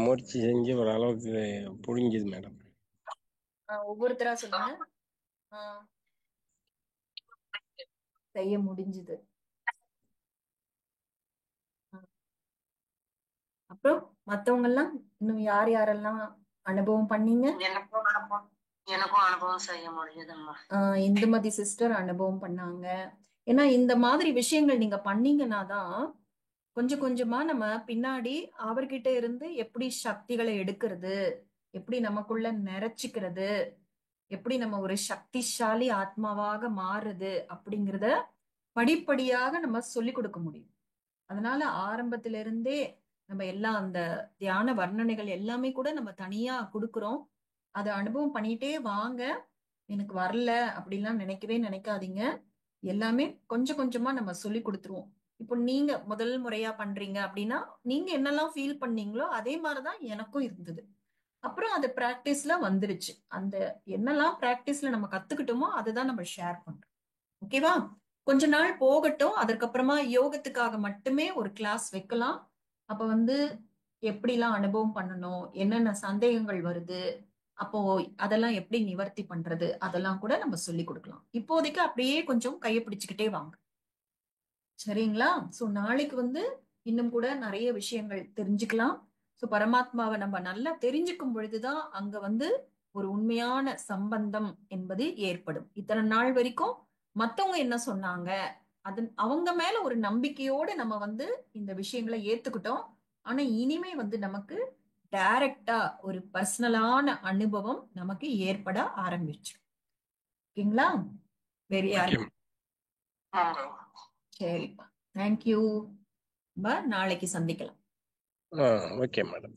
முயற்சி செஞ்சு ஒரு அளவுக்கு புரிஞ்சுது மேடம். ஒவ்வொருத்தரா சொல்லுங்க. செய்ய முடிஞ்சுது. அப்புறம் மத்தவங்க எல்லாம் இன்னும் யார் யாரெல்லாம் அனுபவம் பண்ணீங்க? எனக்கும் அனுபவம் செய்ய முடிஞ்சதும்மா. இந்துமதி சிஸ்டர் அனுபவம் பண்ணாங்க. ஏன்னா இந்த மாதிரி விஷயங்கள் நீங்க பண்ணீங்கன்னா தான் கொஞ்சம் கொஞ்சமா நம்ம பின்னாடி அவர்கிட்ட இருந்து எப்படி சக்திகளை எடுக்கிறது, எப்படி நமக்குள்ள நிறைச்சிக்கிறது, எப்படி நம்ம ஒரு சக்திசாலி ஆத்மாவாக மாறுறது அப்படிங்கிறத படிப்படியாக நம்ம சொல்லிக் கொடுக்க முடியும். அதனால ஆரம்பத்திலிருந்தே நம்ம எல்லாம் அந்த தியான வர்ணனைகள் எல்லாமே கூட நம்ம தனியா கொடுக்குறோம். அதை அனுபவம் பண்ணிட்டே வாங்க. எனக்கு வரல அப்படிலாம் நினைக்கவே நினைக்காதீங்க. எல்லாமே கொஞ்சம் கொஞ்சமா நம்ம சொல்லி கொடுத்துருவோம். இப்போ நீங்க முதல் முறையா பண்றீங்க அப்படின்னா நீங்க என்னெல்லாம் ஃபீல் பண்ணீங்களோ அதே மாதிரிதான் எனக்கும் இருந்தது. அப்புறம் அது பிராக்டிஸ்ல வந்துருச்சு. அந்த என்னெல்லாம் பிராக்டிஸ்ல நம்ம கத்துக்கிட்டோமோ அதுதான் நம்ம ஷேர் பண்றோம். ஓகேவா? கொஞ்ச நாள் போகட்டும். அதற்கப்புறமா யோகத்துக்காக மட்டுமே ஒரு கிளாஸ் வைக்கலாம். அப்ப எப்படிலாம் அனுபவம் பண்ணணும், என்னென்ன சந்தேகங்கள் வருது, அப்போ அதெல்லாம் எப்படி நிவர்த்தி பண்றது, அதெல்லாம் கூட நம்ம சொல்லி கொடுக்கலாம். இப்போதைக்கு அப்படியே கொஞ்சம் கையை பிடிச்சுக்கிட்டே வாங்க. சரிங்களா? சோ நாளைக்கு இன்னும் கூட நிறைய விஷயங்கள் தெரிஞ்சுக்கலாம். சோ பரமாத்மாவை நம்ம நல்லா தெரிஞ்சுக்கும் பொழுதுதான் அங்க ஒரு உண்மையான சம்பந்தம் என்பது ஏற்படும். இத்தனை நாள் வரைக்கும் மத்தவங்க என்ன சொன்னாங்க, அது அவங்க மேல ஒரு நம்பிக்கையோட நம்ம இந்த விஷயங்களை ஏத்துக்கிட்டோம். ஆனா இனிமே நமக்கு டைரக்டா ஒரு பர்சனலான அனுபவம் நமக்கு ஏற்பட ஆரம்பிச்சு. ஓகேங்களா? வேற யாரு? சரிப்பா, தேங்க்யூ. நாளைக்கு சந்திக்கலாம். Okay madam.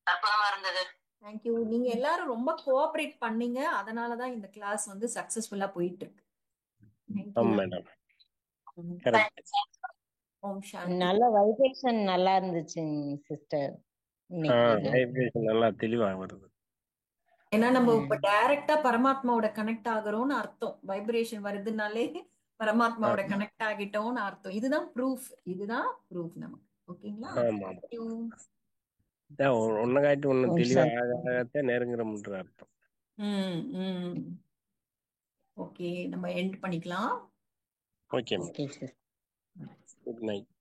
அற்புதமா இருந்தது. தேங்க்யூ. நீங்க எல்லாரும் ரொம்ப கோஆபரேட் பண்ணீங்க. அதனாலதான் இந்த கிளாஸ் சக்சஸ்ஃபுல்லா போயிட்டு இருக்கு. Madam correct. ஓம் சாந்தி. நல்ல வைப்ரேஷன் நல்லா இருந்துச்சு சிஸ்டர். வைப்ரேஷன் நல்லா தெளிவா வருது. ஏன்னா நம்ம இப்ப டைரக்டா பரமாத்மாவோட கனெக்ட் ஆகுறோம்னு அர்த்தம். வைப்ரேஷன் வருதுனாலே பரமாத்மாவோட கனெக்ட் ஆகிட்டோம்னு அர்த்தம். இதுதான் ப்ரூஃப். இதுதான் ப்ரூஃப் நமக்கு. ஓகேங்களா? ஒன்னு காட்டி ஒண்ணு தெளிவா ஆகத்தான் நெருங்குறோம்ன்ற அர்த்தம். ஓகே, நம்ம எண்ட் பண்ணிக்கலாம். Okay, good night.